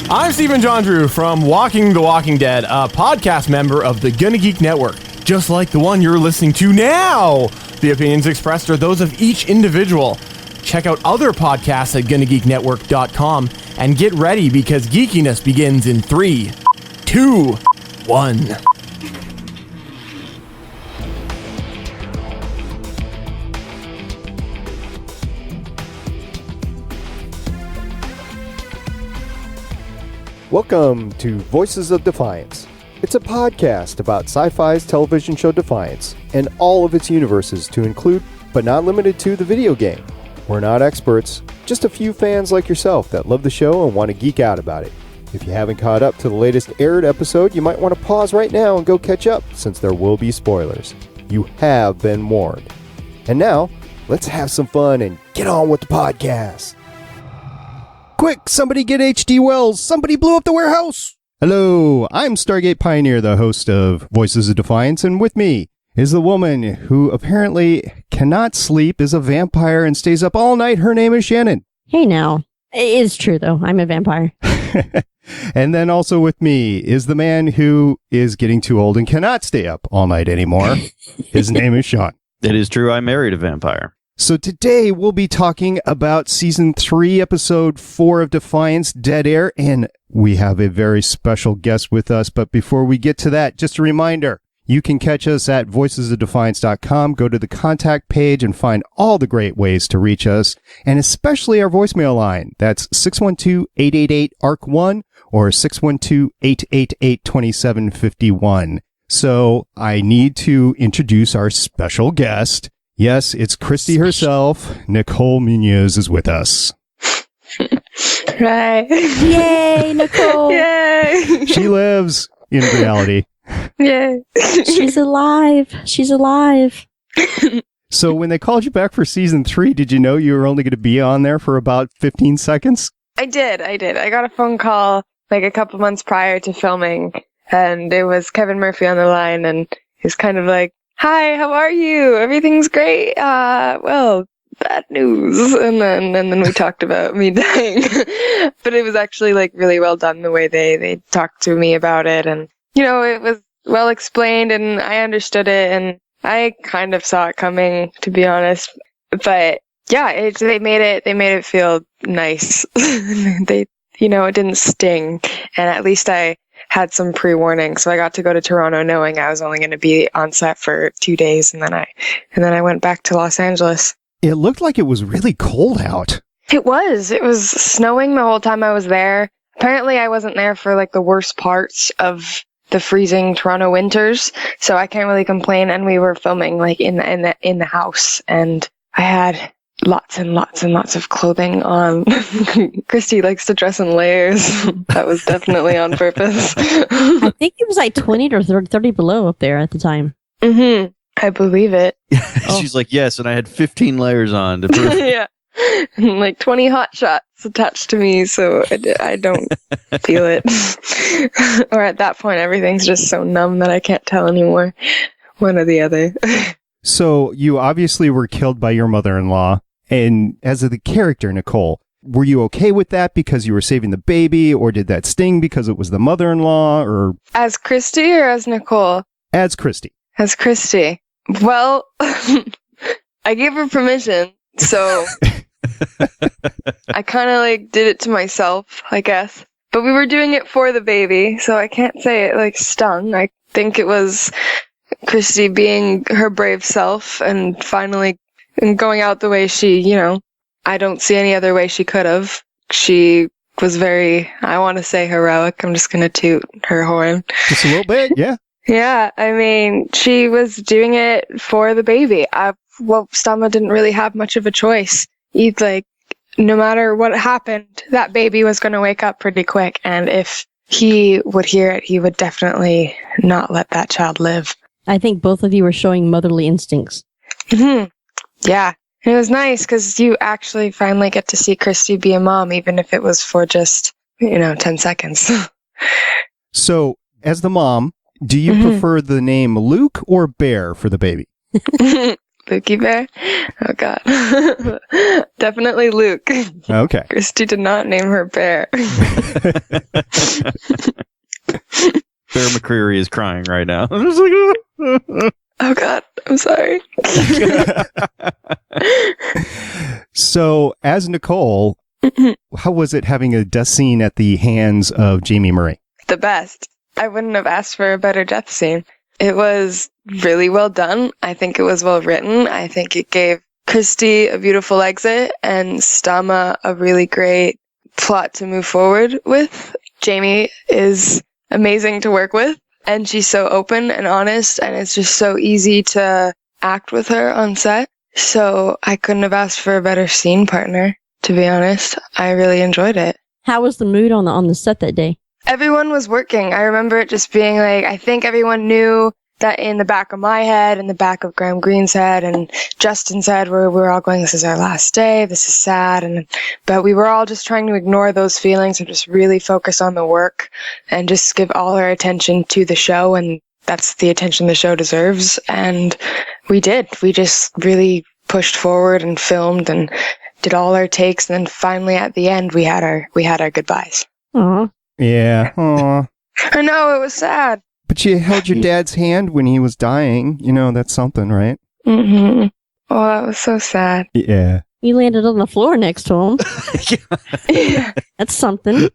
I'm Stephen John Drew from Walking the Walking Dead, a podcast member of the GonnaGeek Network, just like the one you're listening to now. The opinions expressed are those of each individual. Check out other podcasts at GonnaGeekNetwork.com and get ready because geekiness begins in 3, 2, 1. Welcome to Voices of Defiance. It's a podcast about SyFy's television show Defiance and all of its universes to include, but not limited to, the video game. We're not experts, just a few fans like yourself that love the show and want to geek out about it. If you haven't caught up to the latest aired episode, you might want to pause right now and go catch up, since there will be spoilers. You have been warned. And now, let's have some fun and get on with the podcast. Quick, somebody get H.G. Wells. Somebody blew up the warehouse. Hello, I'm Stargate Pioneer, the host of Voices of Defiance, and with me is the woman who apparently cannot sleep, is a vampire, and stays up all night. Her name is Shannon. Hey now. It is true, though. I'm a vampire. And then also with me is the man who is getting too old and cannot stay up all night anymore. His name is Sean. It is true. I married a vampire. So today we'll be talking about Season 3, Episode 4 of Defiance, Dead Air, and we have a very special guest with us. But before we get to that, just a reminder, you can catch us at voicesofdefiance.com, go to the contact page and find all the great ways to reach us, and especially our voicemail line. That's 612-888-ARC1 or 612-888-2751. So I need to introduce our special guest. Yes, it's Christie herself. Nicole Munoz is with us. Right. Yay, Nicole. Yay. She lives in reality. Yay. She's alive. She's alive. So when they called you back for Season 3, did you know you were only going to be on there for about 15 seconds? I did. I got a phone call like a couple months prior to filming, and it was Kevin Murphy on the line, and he's kind of like, "Hi, how are you? Everything's great. Well, bad news." And then we talked about me dying. But it was actually like really well done the way they talked to me about it, and you know, it was well explained and I understood it, and I kind of saw it coming, to be honest. But yeah, they made it feel nice. It didn't sting, and at least I had some pre-warning, so I got to go to Toronto knowing I was only going to be on set for 2 days, and then I went back to Los Angeles. It looked like it was really cold out. It was snowing the whole time I was there. Apparently I wasn't there for like the worst parts of the freezing Toronto winters, so I can't really complain. And we were filming like in the house, and I had lots and lots and lots of clothing on. Christy likes to dress in layers. That was definitely on purpose. I think it was like 20 or 30 below up there at the time. Mm-hmm. I believe it. She's like, yes, and I had 15 layers on to prove it. Yeah. And like 20 hot shots attached to me, so I don't feel it. Or at that point, everything's just so numb that I can't tell anymore. One or the other. So you obviously were killed by your mother-in-law. And as of the character, Nicole, were you okay with that because you were saving the baby, or did that sting because it was the mother-in-law, or... As Christy or as Nicole? As Christy. As Christy. Well, I gave her permission, so I kind of like did it to myself, I guess. But we were doing it for the baby, so I can't say it like stung. I think it was Christy being her brave self and finally going out the way she, I don't see any other way she could have. She was very, I want to say heroic. I'm just going to toot her horn. Just a little bit, yeah. Yeah, I mean, she was doing it for the baby. Stama didn't really have much of a choice. No matter what happened, that baby was going to wake up pretty quick. And if he would hear it, he would definitely not let that child live. I think both of you were showing motherly instincts. Mm-hmm. Yeah. And it was nice because you actually finally get to see Christy be a mom, even if it was for just, 10 seconds. So, as the mom, do you prefer the name Luke or Bear for the baby? Lukey Bear? Oh, God. Definitely Luke. Okay. Christie did not name her bear. Bear McCreary is crying right now. Oh, God. I'm sorry. So, as Nicole, how was it having a death scene at the hands of Jamie Murray? The best. I wouldn't have asked for a better death scene. It was really well done. I think it was well written. I think it gave Christie a beautiful exit and Stama a really great plot to move forward with. Jamie is amazing to work with, and she's so open and honest, and it's just so easy to act with her on set. So I couldn't have asked for a better scene partner, to be honest. I really enjoyed it. How was the mood on the set that day? Everyone was working. I remember it just being like, I think everyone knew that in the back of my head, in the back of Graham Greene's head, and Justin's head, we were all going, this is our last day, this is sad. But we were all just trying to ignore those feelings and just really focus on the work and just give all our attention to the show. And that's the attention the show deserves. And we did. We just really pushed forward and filmed and did all our takes. And then finally at the end, we had our goodbyes. Aw. Yeah. Aw. I know, it was sad. But you held your dad's hand when he was dying. You know, that's something, right? Mm-hmm. Oh, that was so sad. Yeah. You landed on the floor next to him. Yeah. That's something.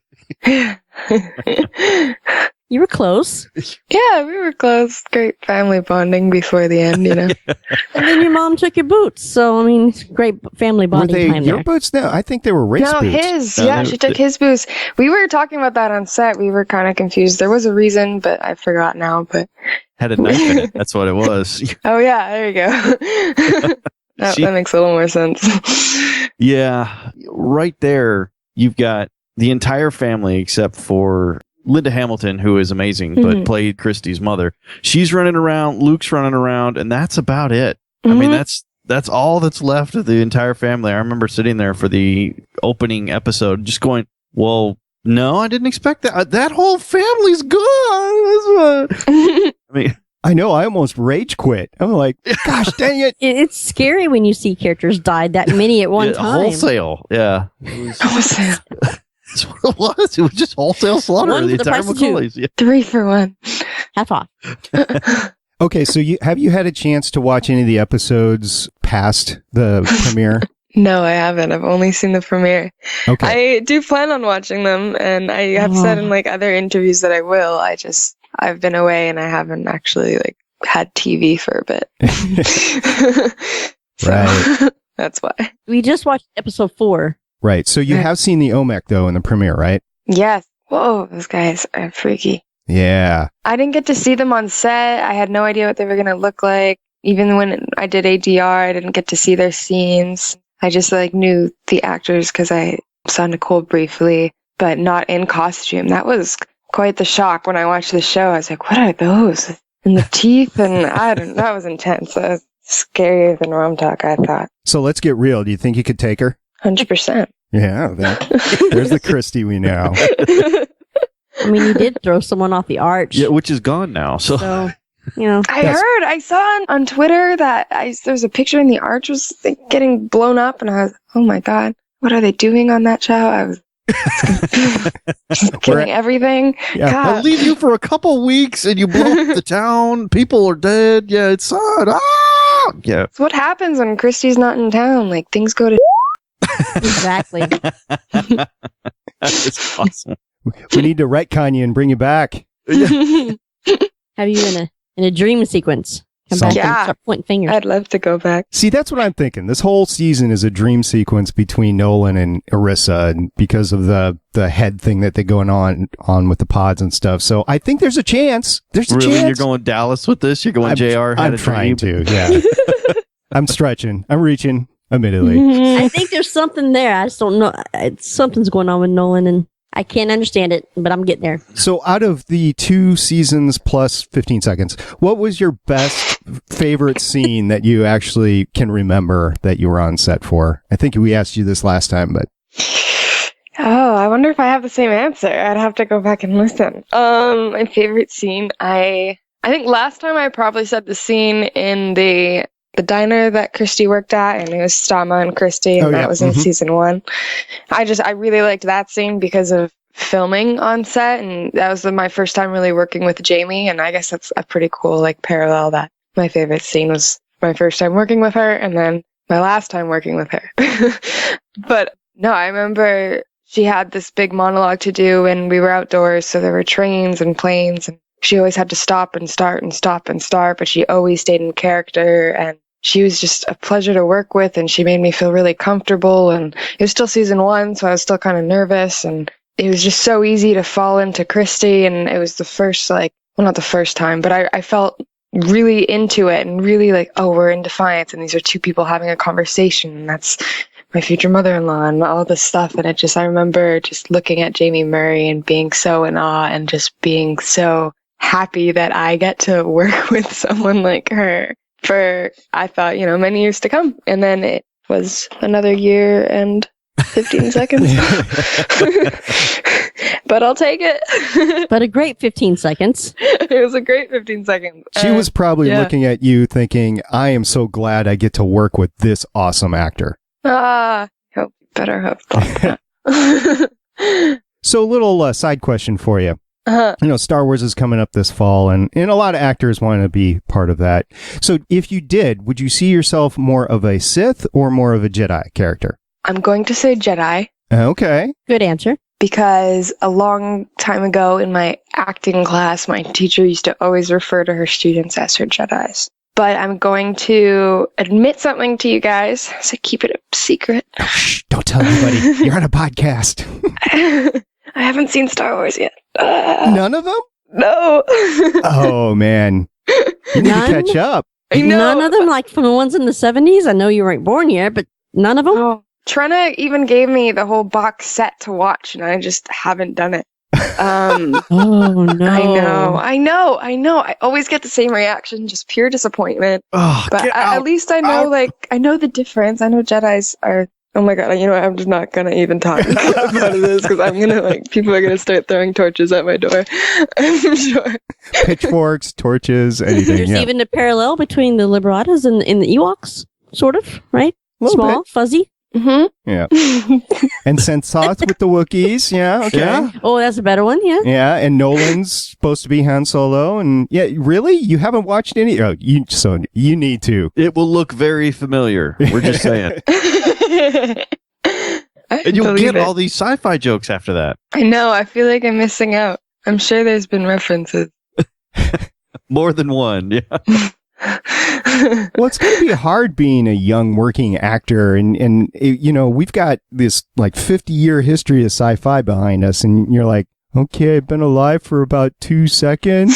You were close. Yeah, we were close. Great family bonding before the end, you know. And then your mom took your boots. So, I mean, it's great family Were bonding they time your there. boots? No, I think they were race No, boots. his. No, Yeah, they- she took his boots. We were talking about that on set. We were kind of confused. There was a reason, but I forgot now. But Had a knife in it. That's what it was. oh yeah, there you go. that makes a little more sense. Yeah, right there, you've got the entire family except for Linda Hamilton, who is amazing, but played Christie's mother. She's running around, Luke's running around, and that's about it. I mean, that's all that's left of the entire family. I remember sitting there for the opening episode just going, well, no, I didn't expect that. That whole family's gone. I mean, I know, I almost rage quit. I'm like, gosh dang it. It's scary when you see characters die that many at one yeah, time. wholesale. Yeah. That's what it was. It was just wholesale slaughter One of the for the entire price of two. McCauley's. Yeah. 3 for 1. Half off. Okay, so have you had a chance to watch any of the episodes past the premiere? No, I haven't. I've only seen the premiere. Okay. I do plan on watching them, and I have said in like other interviews that I will. I've been away and I haven't actually like had TV for a bit. So, Right. that's why. We just watched episode 4. Right. So you have seen the Olmec, though, in the premiere, right? Yes. Whoa, those guys are freaky. Yeah. I didn't get to see them on set. I had no idea what they were going to look like. Even when I did ADR, I didn't get to see their scenes. I just like knew the actors because I saw Nicole briefly, but not in costume. That was quite the shock when I watched the show. I was like, what are those? And the teeth, and that was intense. That was scarier than Rom Talk, I thought. So let's get real. Do you think you could take her? 100%. Yeah. There's the Christie we know. I mean, you did throw someone off the arch. Yeah, which is gone now. So, you know. I saw on Twitter that there's a picture in the arch was like, getting blown up, and I was, oh my God, what are they doing on that show? I was killing everything. Yeah. I'll leave you for a couple weeks and you blow up the town. People are dead. Yeah, it's sad. Ah! Yeah. It's what happens when Christie's not in town. Like, things go to Exactly. That's awesome. We need to retcon you and bring you back. Have you in a dream sequence? Come back and start pointing fingers. I'd love to go back. See, that's what I'm thinking. This whole season is a dream sequence between Nolan and Arissa, and because of the head thing that they're going on with the pods and stuff. So I think there's a chance. There's a Really? chance. You're going Dallas with this? You're going JR? I'm trying to, yeah. I'm stretching. I'm reaching, admittedly. I think there's something there. I just don't know. Something's going on with Nolan, and I can't understand it, but I'm getting there. So out of the 2 seasons plus 15 seconds, what was your best favorite scene that you actually can remember that you were on set for? I think we asked you this last time, but... Oh, I wonder if I have the same answer. I'd have to go back and listen. My favorite scene, I think last time I probably said the scene in the the diner that Christie worked at, and it was Stama and Christie, and that was in season 1. I really liked that scene because of filming on set, and that was my first time really working with Jamie, and I guess that's a pretty cool like parallel. That my favorite scene was my first time working with her, and then my last time working with her. But no, I remember she had this big monologue to do, and we were outdoors, so there were trains and planes, and she always had to stop and start and stop and start, but she always stayed in character, and she was just a pleasure to work with, and she made me feel really comfortable, and it was still season 1, so I was still kind of nervous, and it was just so easy to fall into Christie, and it was the first, like, well, not the first time, but I felt really into it, and really like, oh, we're in Defiance, and these are two people having a conversation, and that's my future mother-in-law and all this stuff. And I remember just looking at Jamie Murray and being so in awe and just being so happy that I get to work with someone like her for, I thought, many years to come. And then it was another year and 15 seconds. But I'll take it. But a great 15 seconds. It was a great 15 seconds. She was probably looking at you thinking, I am so glad I get to work with this awesome actor. Better hope that. So a little side question for you. Star Wars is coming up this fall, and a lot of actors want to be part of that. So if you did, would you see yourself more of a Sith or more of a Jedi character? I'm going to say Jedi. Okay. Good answer. Because a long time ago in my acting class, my teacher used to always refer to her students as her Jedis. But I'm going to admit something to you guys, so keep it a secret. Oh, shh, don't tell anybody. You're on a podcast. I haven't seen Star Wars yet. None of them? No. Oh, man. You need to catch up. I know. None of them, like from the ones in the 70s? I know you weren't born yet, but none of them? Oh, Trenna even gave me the whole box set to watch, and I just haven't done it. Oh, no. I know. I always get the same reaction, just pure disappointment. Oh, but at least I know, I know the difference. I know Jedis are, oh my God, I'm just not going to even talk about this because I'm going to, people are going to start throwing torches at my door. I'm sure. Pitchforks, torches, anything. There's even a parallel between the Liberatas and the Ewoks, sort of, right? Small, fuzzy. Mm-hmm. Yeah. And Sensoth with the Wookiees. Yeah. Okay. Yeah. Oh, that's a better one. Yeah. Yeah. And Nolan's supposed to be Han Solo. And yeah, really? You haven't watched any? Oh, you need to. It will look very familiar. We're just saying. And you'll get all these sci-fi jokes after that. I know. I feel like I'm missing out. I'm sure there's been references. More than one. Yeah. Well, it's going to be hard being a young working actor, and we've got this 50-year history of sci-fi behind us, and you're like, okay, I've been alive for about 2 seconds.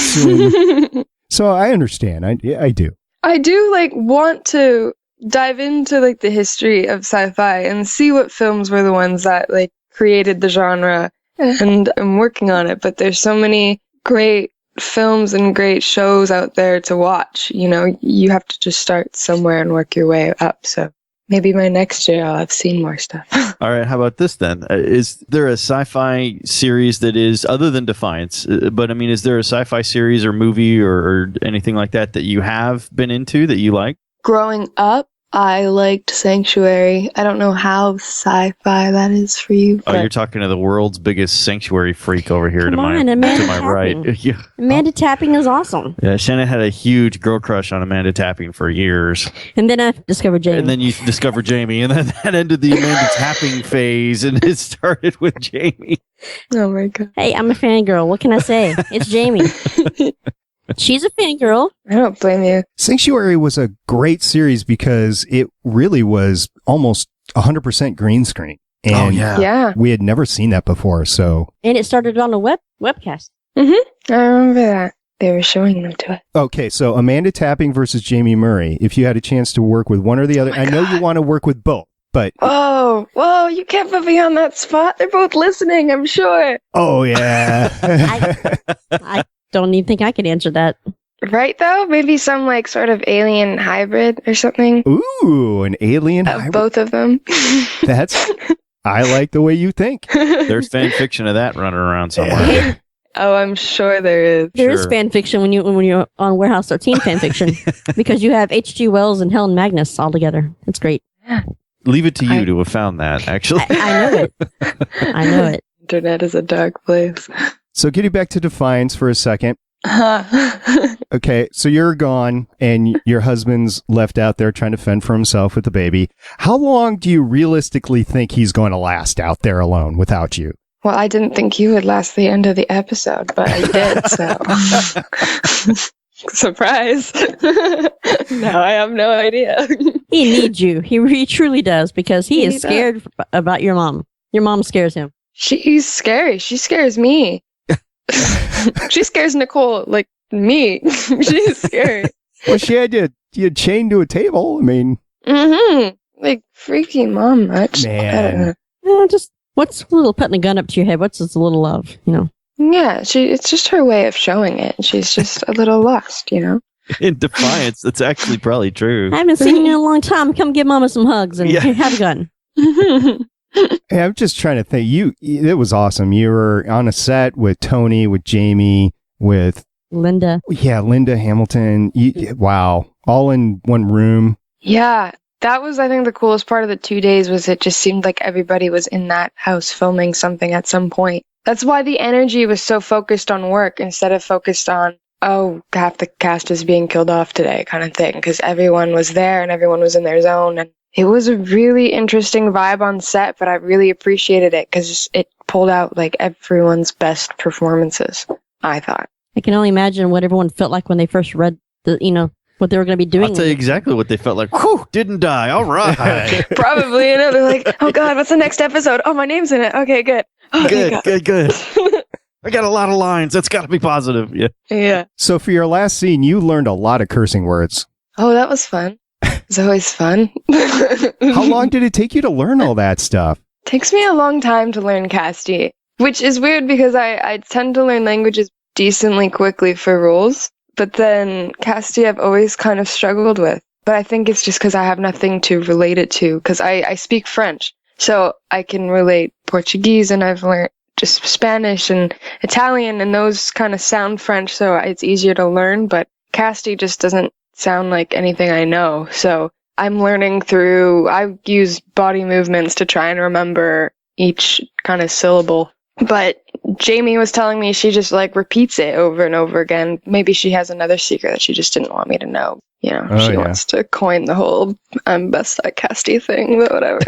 So I understand. I do. I do want to dive into the history of sci-fi and see what films were the ones that created the genre, and I'm working on it. But there's so many great films and great shows out there to watch. You have to just start somewhere and work your way up. So maybe by next year I'll have seen more stuff. All right, how about this then? Is there a sci-fi series that is, other than Defiance, but is there a sci-fi series or movie or anything like that you have been into that you like? Growing up, I liked Sanctuary. I don't know how sci-fi that is for you. Oh, you're talking to the world's biggest Sanctuary freak over here to my right. Yeah. Amanda Tapping is awesome. Yeah, Shannon had a huge girl crush on Amanda Tapping for years. And then I discovered Jamie. And then you discovered Jamie, and then that ended the Amanda Tapping phase, and it started with Jamie. Oh my God. Hey, I'm a fangirl. What can I say? It's Jamie. She's a fangirl. I don't blame you. Sanctuary was a great series because it really was almost 100% green screen. And yeah. We had never seen that before, so. And it started on a webcast. Mm-hmm. I remember that. They were showing them to it. Okay, so Amanda Tapping versus Jamie Murray. If you had a chance to work with one or the other, I know you want to work with both, but. Whoa, you can't put me on that spot. They're both listening, I'm sure. Oh, yeah. I don't even think I could answer that. Right, though? Maybe some, sort of alien hybrid or something. Ooh, an alien hybrid. Both of them. I like the way you think. There's fan fiction of that running around somewhere. Oh, I'm sure there is. There is fan fiction when you're on Warehouse 13 fan fiction because you have H.G. Wells and Helen Magnus all together. It's great. Leave it to you to have found that, actually. I know it. I know it. Internet is a dark place. So getting back to Defiance for a second. Okay, so you're gone and your husband's left out there trying to fend for himself with the baby. How long do you realistically think he's going to last out there alone without you? Well, I didn't think you would last the end of the episode, but I did, so. Surprise. Now I have no idea. He needs you. He truly does because he is scared about your mom. Your mom scares him. She's scary. She scares me. She scares Nicole like me. She's scary. Well, she had you chained to a table. I mean. Mm-hmm. Like freaking mom much. Man. Just what's a little putting a gun up to your head? What's this little love, Yeah, it's just her way of showing it. She's just a little lost, In Defiance, that's actually probably true. I haven't seen you in a long time. Come give Mama some hugs and have a gun. Hey, I'm just trying to think. It was awesome. You were on a set with Tony, with Jamie, with Linda. Yeah, Linda Hamilton. Wow, all in one room. Yeah, that was, I think, the coolest part of the 2 days was it just seemed like everybody was in that house filming something at some point. That's why the energy was so focused on work instead of focused on, oh, half the cast is being killed off today kind of thing, because everyone was there and everyone was in their zone. And it was a really interesting vibe on set, but I really appreciated it because it pulled out like everyone's best performances, I thought. I can only imagine what everyone felt like when they first read what they were going to be doing. I'll tell you exactly what they felt like. Whew, didn't die. All right. Probably, they're like, oh God, what's the next episode? Oh, my name's in it. Okay, good. Oh, Good. I got a lot of lines. That's got to be positive. Yeah. Yeah. So for your last scene, you learned a lot of cursing words. Oh, that was fun. It's always fun. How long did it take you to learn all that stuff? Takes me a long time to learn Casti, which is weird because I tend to learn languages decently quickly for rules, but then Casti I've always kind of struggled with. But I think it's just because I have nothing to relate it to, because I speak French, so I can relate Portuguese, and I've learned just Spanish and Italian, and those kind of sound French, so it's easier to learn, but Casti just doesn't sound like anything I know, so I'm learning I use body movements to try and remember each kind of syllable. But Jamie was telling me she just repeats it over and over again. Maybe she has another secret that she just didn't want me to know. She wants to coin the whole I'm best at Casti thing, but whatever.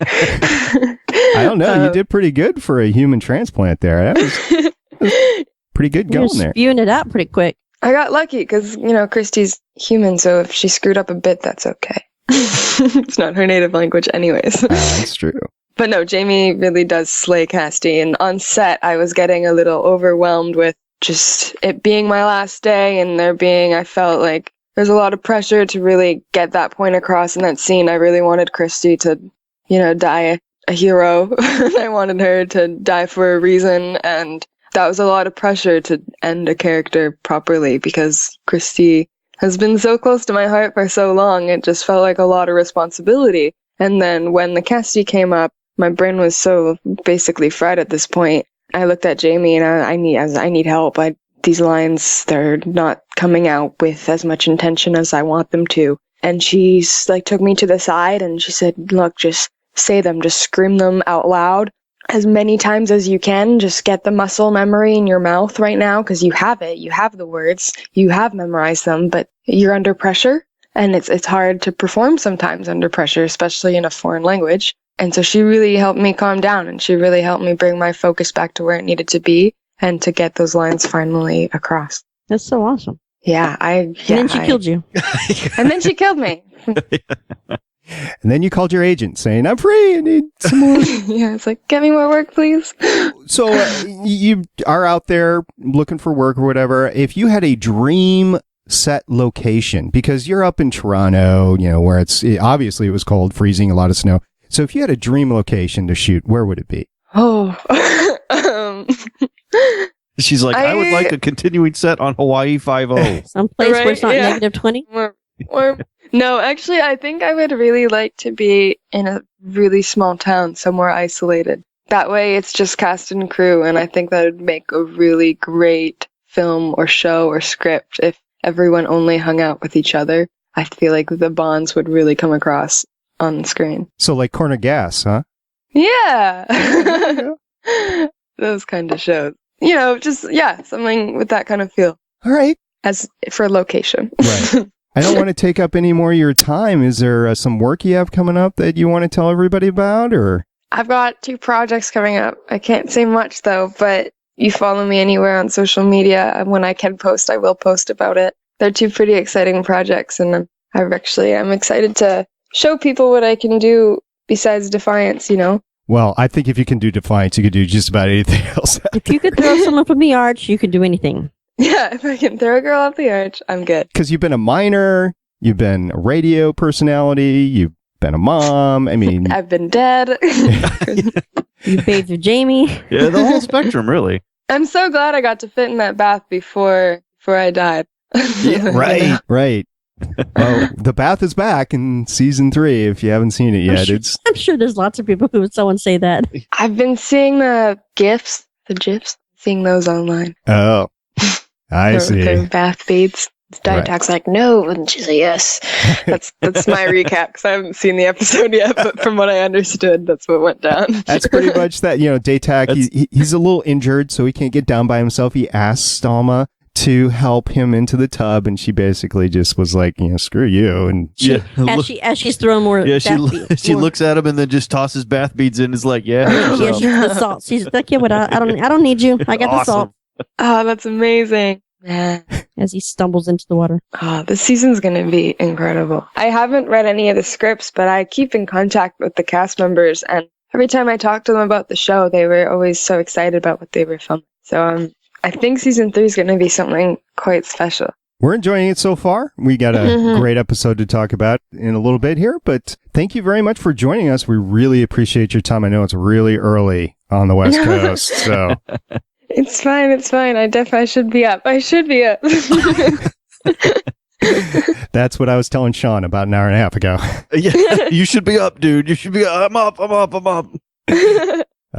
I don't know. You did pretty good for a human transplant there. That was pretty good going there. Spewing it out pretty quick. I got lucky because, Christie's human, so if she screwed up a bit, that's okay. It's not her native language anyways. That's true. But no, Jamie really does slay Casti, and on set I was getting a little overwhelmed with just it being my last day, and I felt like there's a lot of pressure to really get that point across in that scene. I really wanted Christie to, die a hero. I wanted her to die for a reason, and that was a lot of pressure to end a character properly because Christie has been so close to my heart for so long. It just felt like a lot of responsibility. And then when the Casti came up, my brain was so basically fried at this point. I looked at Jamie and I need help. These lines, they're not coming out with as much intention as I want them to. And she took me to the side and she said, look, just say them, just scream them out loud as many times as you can. Just get the muscle memory in your mouth right now because you have it. You have the words. You have memorized them, but you're under pressure. And it's hard to perform sometimes under pressure, especially in a foreign language. And so she really helped me calm down, and she really helped me bring my focus back to where it needed to be and to get those lines finally across. That's so awesome. Yeah, and then she killed you. And then she killed me. And then you called your agent saying, I'm free, I need some more. Yeah, it's like, get me more work, please. So you are out there looking for work or whatever. If you had a dream set location, because you're up in Toronto, where obviously it was cold, freezing, a lot of snow. So if you had a dream location to shoot, where would it be? Oh, She's like, I would like a continuing set on Hawaii 5-0. Someplace where it's not negative 20? No, actually, I think I would really like to be in a really small town, somewhere isolated. That way it's just cast and crew, and I think that would make a really great film or show or script if everyone only hung out with each other. I feel like the bonds would really come across on the screen. So like Corner Gas, huh? Yeah. Those kind of shows. Just, something with that kind of feel. All right. As for location. Right. I don't want to take up any more of your time. Is there some work you have coming up that you want to tell everybody about, or? I've got 2 projects coming up. I can't say much though, but you follow me anywhere on social media. When I can post, I will post about it. They're 2 pretty exciting projects, and I'm excited to show people what I can do besides Defiance, Well, I think if you can do Defiance, you can do just about anything else. If you could throw someone from the arch, you could do anything. Yeah, if I can throw a girl off the arch, I'm good. Because you've been a miner, you've been a radio personality, you've been a mom. I mean, I've been dead. You bathed with Jamie. Yeah, the whole spectrum, really. I'm so glad I got to fit in that bath before I died. Yeah, right. Well, the bath is back in season 3. If you haven't seen it yet, I'm sure there's lots of people who would someone say that. I've been seeing the GIFs, seeing those online. Oh, I see. Their bath beads. Diet Talk's like, no, and she's like, yes. That's my recap, because I haven't seen the episode yet, but from what I understood, that's what went down. That's pretty much that. Daytak, he's a little injured, so he can't get down by himself. He asks Stalma to help him into the tub, and she basically just was like, screw you. And as she's throwing more. Yeah, she looks at him and then just tosses bath beads in. And is like, yeah, she's the salt. She's like, yeah, but I don't need you. I got the salt. Oh, that's amazing. As he stumbles into the water. Oh, this season's going to be incredible. I haven't read any of the scripts, but I keep in contact with the cast members, and every time I talk to them about the show, they were always so excited about what they were filming. So I think season 3 is going to be something quite special. We're enjoying it so far. We got a great episode to talk about in a little bit here, but thank you very much for joining us. We really appreciate your time. I know it's really early on the West Coast, so... It's fine. I should be up. That's what I was telling Sean about an hour and a half ago. Yeah, you should be up, dude. You should be up. I'm up. All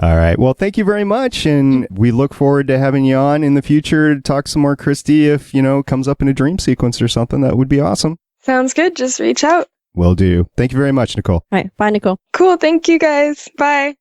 right. Well, thank you very much. And we look forward to having you on in the future to talk some more Christie. If, comes up in a dream sequence or something, that would be awesome. Sounds good. Just reach out. Will do. Thank you very much, Nicole. All right. Bye, Nicole. Cool. Thank you, guys. Bye.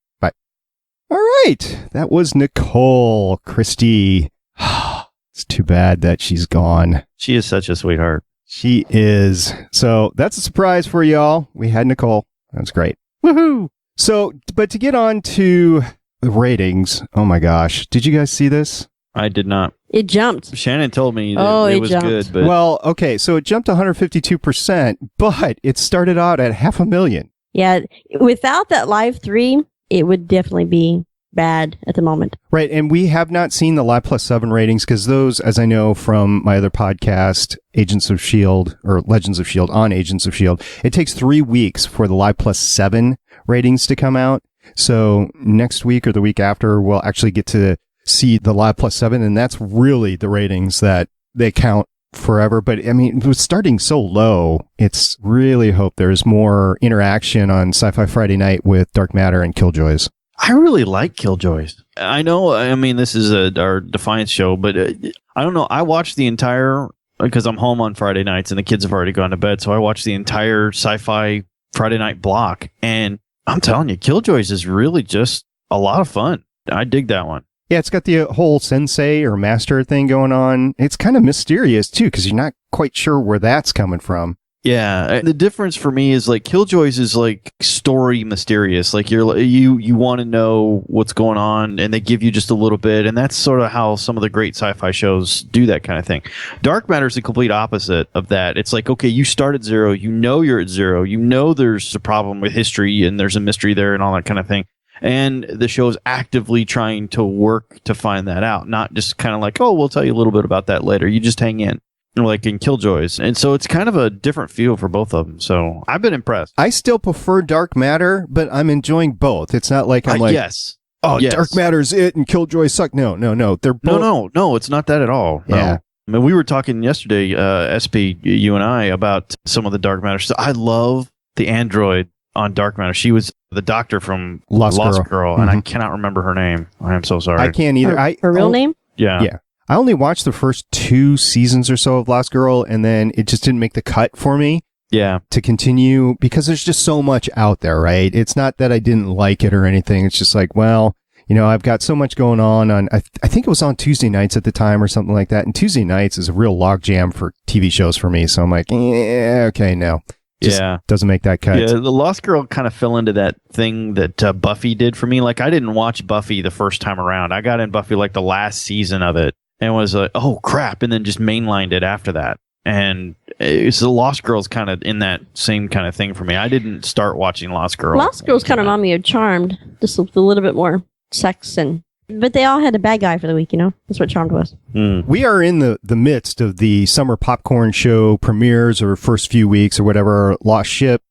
All right. That was Nicole Christie. It's too bad that she's gone. She is such a sweetheart. She is. So that's a surprise for y'all. We had Nicole. That's great. Woohoo. So, but to get on to the ratings, oh my gosh. Did you guys see this? I did not. It jumped. Shannon told me that it was jumped. good. But Well, okay. So it jumped 152%, but it started out at 500,000. Yeah. Without that live 3, it would definitely be bad at the moment. Right. And we have not seen the Live Plus 7 ratings because those, as I know from my other podcast, Agents of S.H.I.E.L.D. or Legends of S.H.I.E.L.D. on Agents of S.H.I.E.L.D., it takes 3 weeks for the Live Plus 7 ratings to come out. So next week or the week after, we'll actually get to see the Live Plus 7. And that's really the ratings that they count forever. But I mean, it was starting so low. It's really hope there's more interaction on SyFy Friday Night with Dark Matter and Killjoys. I really like Killjoys. I know, this is our Defiance show, but I don't know. I watched the entire, because I'm home on Friday nights and the kids have already gone to bed, so I watched the entire SyFy Friday Night block. And I'm telling you, Killjoys is really just a lot of fun. I dig that one. Yeah, it's got the whole sensei or master thing going on. It's kind of mysterious, too, because you're not quite sure where that's coming from. Yeah, the difference for me is like Killjoys is like story mysterious. Like you want to know what's going on, and they give you just a little bit, and that's sort of how some of the great sci-fi shows do that kind of thing. Dark Matter is the complete opposite of that. It's like, okay, you start at 0, you know you're at 0, you know there's a problem with history, and there's a mystery there, and all that kind of thing. And the show is actively trying to work to find that out, not just kind of like, oh, we'll tell you a little bit about that later. You just hang in. Like in Killjoys. And so it's kind of a different feel for both of them. So I've been impressed. I still prefer Dark Matter, but I'm enjoying both. It's not like I'm like, yes. Dark Matter's it and Killjoys suck. No. They're both. No, it's not that at all. No. Yeah. I mean, we were talking yesterday, SP, you and I, about some of the Dark Matter stuff. I love the android on Dark Matter. She was the doctor from Lost Girl, and I cannot remember her name. I am so sorry. I can't either. Her real name? Yeah. Yeah. I only watched the first 2 seasons or so of Lost Girl, and then it just didn't make the cut for me. Yeah. To continue, because there's just so much out there, right? It's not that I didn't like it or anything. It's just like, well, I've got so much going on I think it was on Tuesday nights at the time or something like that. And Tuesday nights is a real logjam for TV shows for me. So I'm like, okay, no. Just doesn't make that cut. Yeah, the Lost Girl kind of fell into that thing that Buffy did for me. Like, I didn't watch Buffy the first time around. I got in Buffy like the last season of it and was like, oh, crap, and then just mainlined it after that. And it's the Lost Girl's kind of in that same kind of thing for me. I didn't start watching Lost Girl. Lost Girls kind of remind me of Charmed, just with a little bit more sex but they all had a bad guy for the week, That's what Charmed was. We are in the midst of the summer popcorn show premieres or first few weeks or whatever. The Last Ship,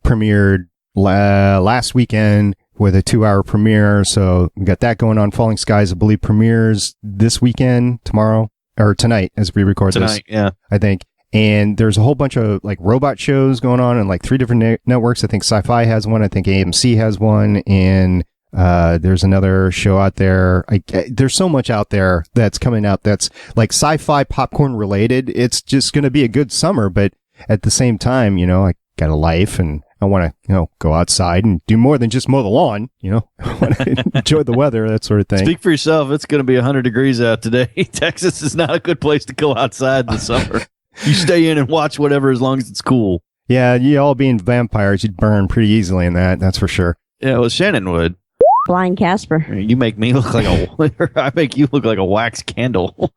premiered last weekend with a 2-hour premiere. So we got that going on. Falling Skies, I believe, premieres this weekend, tomorrow, or tonight as we record this. Yeah. I think. And there's a whole bunch of like robot shows going on in like 3 different networks. I think SyFy has one. I think AMC has one. And there's another show out there. There's so much out there that's coming out that's like sci-fi popcorn related. It's just going to be a good summer. But at the same time, I got a life and I want to, go outside and do more than just mow the lawn. I want to enjoy the weather, that sort of thing. Speak for yourself. It's going to be 100 degrees out today. Texas is not a good place to go outside this summer. You stay in and watch whatever as long as it's cool. Yeah, you all being vampires, you'd burn pretty easily in that. That's for sure. Yeah, well, Shannon would. Blind Casper. You make me look like I make you look like a wax candle.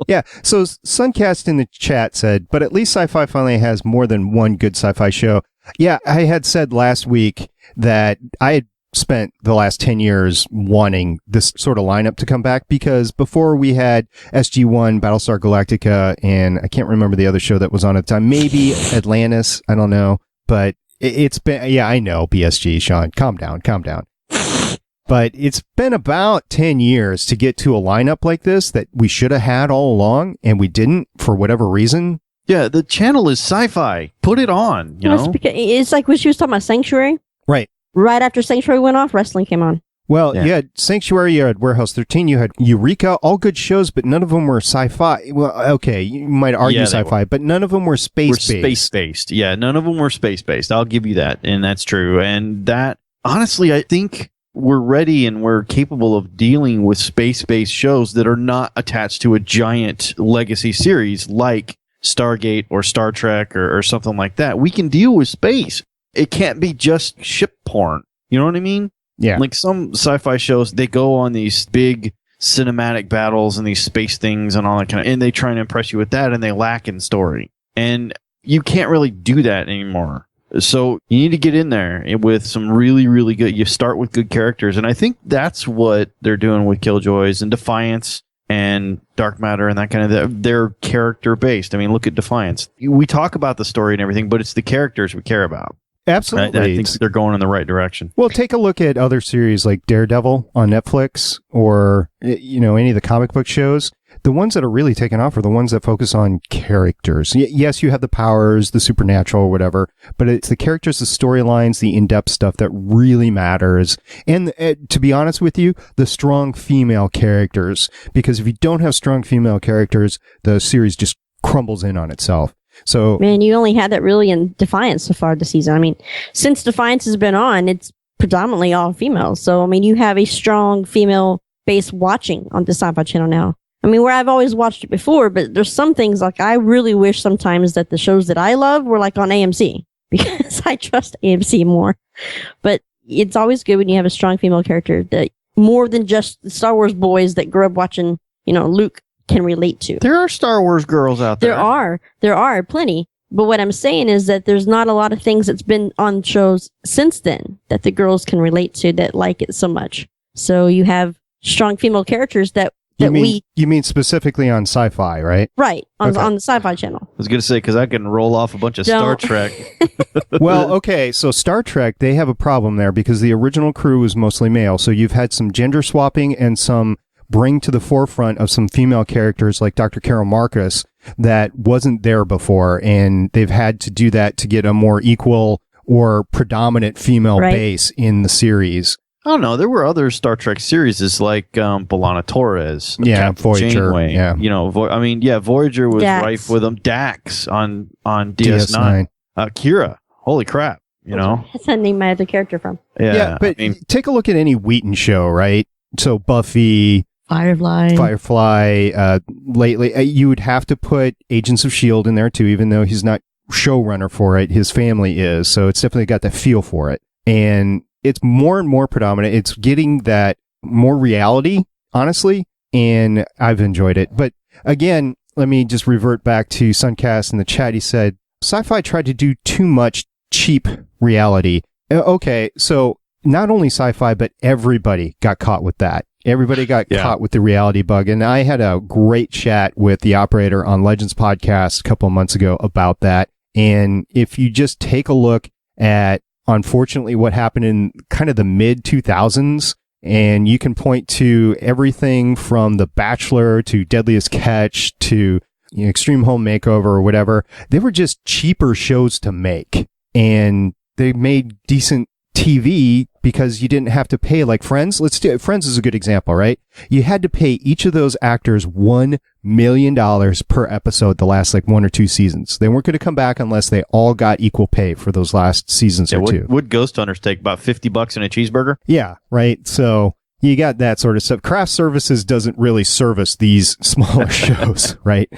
Yeah. So Suncast in the chat said, but at least SyFy finally has more than one good sci-fi show. Yeah, I had said last week that I had spent the last 10 years wanting this sort of lineup to come back because before we had SG-1, Battlestar Galactica, and I can't remember the other show that was on at the time. Maybe Atlantis. I don't know. But it's been, I know, BSG, Sean. Calm down. But it's been about 10 years to get to a lineup like this that we should have had all along, and we didn't for whatever reason. Yeah, the channel is Sci-Fi. Put it on, you know? It's like when she was talking about Sanctuary. Right. Right after Sanctuary went off, wrestling came on. Well, you had Sanctuary, you had Warehouse 13, you had Eureka, all good shows, but none of them were sci-fi. Well, okay, you might argue sci-fi, but none of them were space-based. Space-based. Yeah, none of them were space-based. I'll give you that, and that's true. And that, honestly, I think we're ready and we're capable of dealing with space-based shows that are not attached to a giant legacy series like Stargate or Star Trek or something like that. We can deal with space. It can't be just ship porn. You know what I mean? Yeah. Like some sci-fi shows, they go on these big cinematic battles and these space things and all that kind of, and they try and impress you with that, and they lack in story. And you can't really do that anymore. So you need to get in there with some really, really good, you start with good characters. And I think that's what they're doing with Killjoys and Defiance and Dark Matter and that kind of, they're character based. I mean, look at Defiance. We talk about the story and everything, but it's the characters we care about. Absolutely. I think they're going in the right direction. Well, take a look at other series like Daredevil on Netflix or, any of the comic book shows. The ones that are really taken off are the ones that focus on characters. Yes, you have the powers, the supernatural, whatever, but it's the characters, the storylines, the in-depth stuff that really matters. And to be honest with you, the strong female characters, because if you don't have strong female characters, the series just crumbles in on itself. So, man, you only had that really in Defiance so far this season. I mean, since Defiance has been on, it's predominantly all females. So, I mean, you have a strong female base watching on the Sci-Fi Channel now. I mean, where I've always watched it before, but there's some things like I really wish sometimes that the shows that I love were like on AMC because I trust AMC more. But it's always good when you have a strong female character that more than just the Star Wars boys that grew up watching, Luke can relate to. There are Star Wars girls out there. There are plenty. But what I'm saying is that there's not a lot of things that's been on shows since then that the girls can relate to that like it so much. So you have strong female characters that you mean specifically on Sci-Fi, right? Right, on the Sci-Fi Channel. I was going to say, because I can roll off a bunch of Star Trek. Well, okay, so Star Trek, they have a problem there because the original crew was mostly male. So you've had some gender swapping and some bring to the forefront of some female characters like Dr. Carol Marcus that wasn't there before. And they've had to do that to get a more equal or predominant female base in the series. I don't know. There were other Star Trek series like B'Elanna Torres. Captain Voyager. Janeway, yeah. You know, Voyager was Dax. rife with them. Dax on DS9. Kira. Holy crap. You know? That's the name my other character from. Yeah, but take a look at any Wheaton show, right? So Buffy, Firefly, lately, you would have to put Agents of S.H.I.E.L.D. in there too, even though he's not showrunner for it. His family is. So it's definitely got the feel for it. And it's more and more predominant. It's getting that more reality, honestly, and I've enjoyed it. But again, let me just revert back to Suncast in the chat. He said, SyFy tried to do too much cheap reality. Okay, so not only SyFy, but everybody got caught with that. Everybody got caught with the reality bug. And I had a great chat with the operator on Legends Podcast a couple of months ago about that. And if you just take a look at, unfortunately, what happened in kind of the mid 2000s, and you can point to everything from The Bachelor to Deadliest Catch to Extreme Home Makeover or whatever. They were just cheaper shows to make, and they made decent TV because you didn't have to pay, like Friends. Friends is a good example, right? You had to pay each of those actors $1 million per episode the last 1 or 2 seasons. They weren't going to come back unless they all got equal pay for those last seasons or two. Would Ghost Hunters take about $50 in a cheeseburger? Yeah, right. So you got that sort of stuff. Craft Services doesn't really service these smaller shows, right?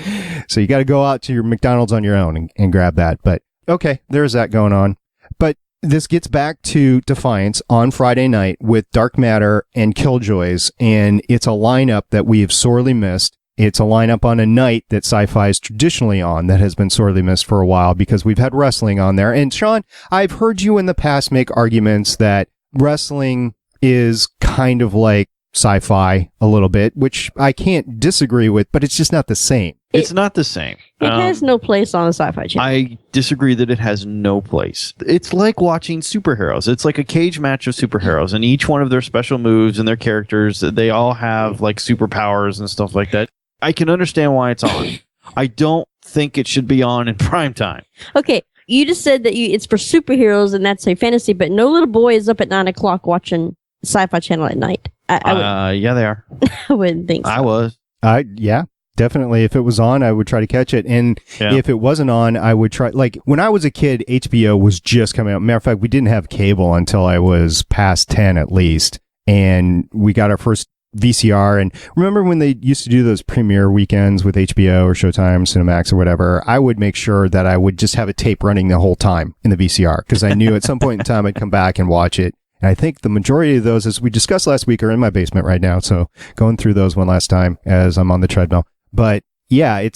So you got to go out to your McDonald's on your own and grab that. But okay, there's that going on. But this gets back to Defiance on Friday night with Dark Matter and Killjoys, and it's a lineup that we have sorely missed. It's a lineup on a night that SyFy is traditionally on that has been sorely missed for a while because we've had wrestling on there. And Sean, I've heard you in the past make arguments that wrestling is kind of like SyFy a little bit, which I can't disagree with, but it's just not the same. It's not the same. It has no place on the SyFy channel. I disagree that it has no place. It's like watching superheroes. It's like a cage match of superheroes, and each one of their special moves and their characters, they all have superpowers and stuff like that. I can understand why it's on. I don't think it should be on in prime time. Okay, you just said that it's for superheroes and that's a fantasy, but no little boy is up at 9 o'clock watching the SyFy channel at night. Yeah, they are. I wouldn't think so. I was. Yeah. Definitely. If it was on, I would try to catch it. And if it wasn't on, I would try. When I was a kid, HBO was just coming out. Matter of fact, we didn't have cable until I was past 10 at least. And we got our first VCR. And remember when they used to do those premiere weekends with HBO or Showtime, Cinemax or whatever, I would make sure that I would just have a tape running the whole time in the VCR because I knew at some point in time I'd come back and watch it. And I think the majority of those, as we discussed last week, are in my basement right now. So going through those one last time as I'm on the treadmill. But yeah,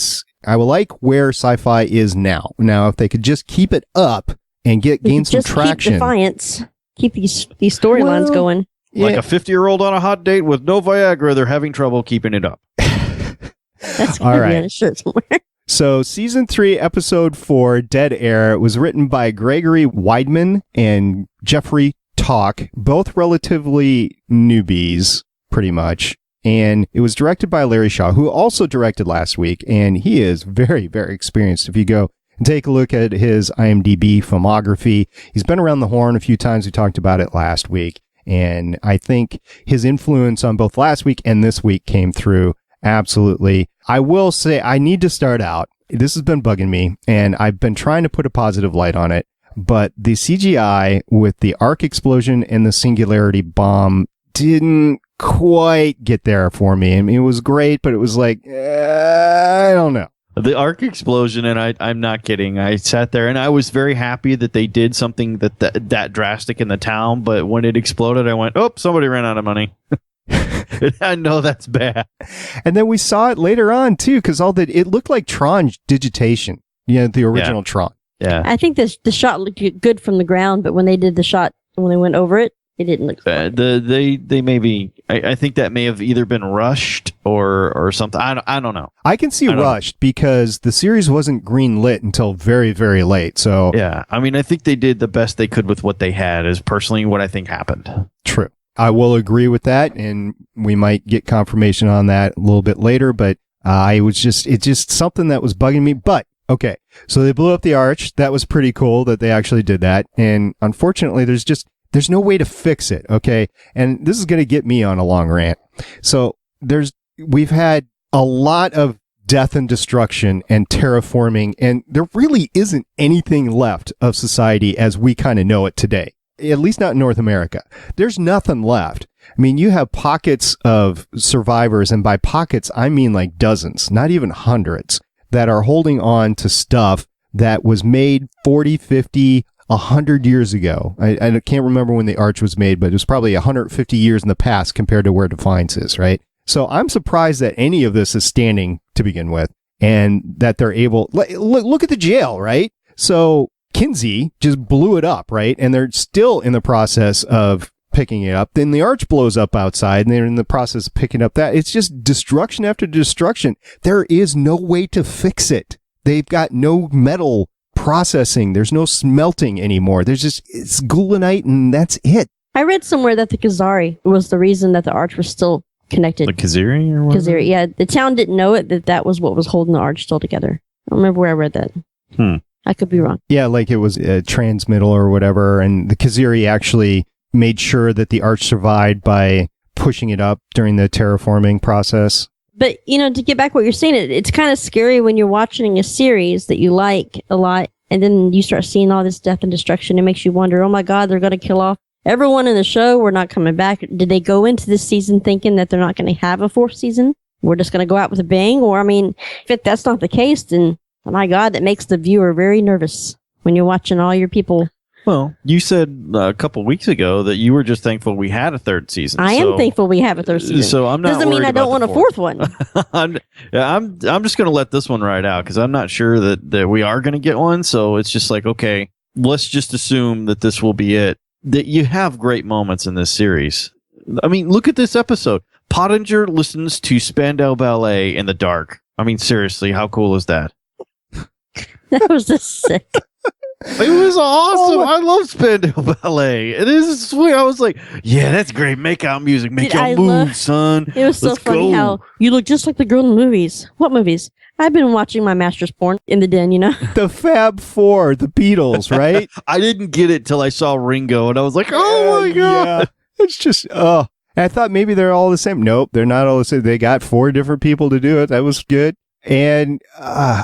I will like where SyFy is now. Now, if they could just keep it up and gain some traction. Keep Defiance. Keep these storylines going. Like a 50-year-old on a hot date with no Viagra, they're having trouble keeping it up. That's going to be on a shirt somewhere. So season 3, episode 4, Dead Air, was written by Gregory Weidman and Jeffrey Talk, both relatively newbies, pretty much. And it was directed by Larry Shaw, who also directed last week, and he is very, very experienced. If you go and take a look at his IMDb filmography, he's been around the horn a few times. We talked about it last week, and I think his influence on both last week and this week came through absolutely. I will say I need to start out. This has been bugging me, and I've been trying to put a positive light on it, but the CGI with the arc explosion and the singularity bomb didn't quite get there for me. I mean, it was great, but it was I don't know. The arc explosion, and I'm not kidding. I sat there and I was very happy that they did something that drastic in the town, but when it exploded, I went, oh, somebody ran out of money. I know that's bad. And then we saw it later on, too, because it looked like Tron digitation, the original Tron. Yeah. I think the shot looked good from the ground, but when they did the shot, when they went over it, it didn't look good. They maybe, I think that may have either been rushed or something. I don't know. I can see rushed because the series wasn't green lit until very, very late. So yeah, I mean, I think they did the best they could with what they had is personally what I think happened. True. I will agree with that. And we might get confirmation on that a little bit later, but it's just something that was bugging me. But Okay, so they blew up the arch. That was pretty cool that they actually did that. And unfortunately, there's no way to fix it. Okay, and this is going to get me on a long rant. So we've had a lot of death and destruction and terraforming, and there really isn't anything left of society as we kind of know it today. At least not in North America. There's nothing left. I mean, you have pockets of survivors, and by pockets, I mean like dozens, not even hundreds, that are holding on to stuff that was made 40, 50, 100 years ago. I can't remember when the arch was made, but it was probably 150 years in the past compared to where Defiance is, right? So I'm surprised that any of this is standing to begin with, and that they're able, look at the jail, right? So Kinsey just blew it up, right? And they're still in the process of picking it up. Then the arch blows up outside, and they're in the process of picking up that. It's just destruction after destruction. There is no way to fix it. They've got no metal processing. There's no smelting anymore. It's goulanite, and that's it. I read somewhere that the Khazari was the reason that the arch was still connected. The Khazari or what? Khazari, yeah. The town didn't know it, that was what was holding the arch still together. I don't remember where I read that. I could be wrong. Yeah, like it was a transmittal or whatever, and the Khazari actually made sure that the arch survived by pushing it up during the terraforming process. But, to get back what you're saying, it's kind of scary when you're watching a series that you like a lot, and then you start seeing all this death and destruction. It makes you wonder, oh my God, they're going to kill off everyone in the show. We're not coming back. Did they go into this season thinking that they're not going to have a fourth season? We're just going to go out with a bang? Or, if that's not the case, then, oh my God, that makes the viewer very nervous when you're watching all your people. Well, you said a couple weeks ago that you were just thankful we had a third season. I am thankful we have a third season. So I'm not Doesn't mean I don't want a fourth one. I'm just going to let this one ride out because I'm not sure that we are going to get one. So it's just like, okay, let's just assume that this will be it. That you have great moments in this series. Look at this episode. Pottinger listens to Spandau Ballet in the dark. Seriously, how cool is that? That was just sick. It was awesome. I love Spandau Ballet. It is sweet. I was like, yeah, that's great. Make out music. Make your move, son. It was so funny how you look just like the girl in the movies. What movies? I've been watching my master's porn in the den, The Fab Four, the Beatles, right? I didn't get it till I saw Ringo, and I was like, oh my God. Yeah. It's just, I thought maybe they're all the same. Nope, they're not all the same. They got 4 different people to do it. That was good. And,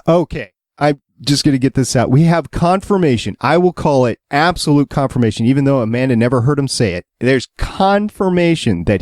okay. I'm just going to get this out. We have confirmation. I will call it absolute confirmation, even though Amanda never heard him say it. There's confirmation that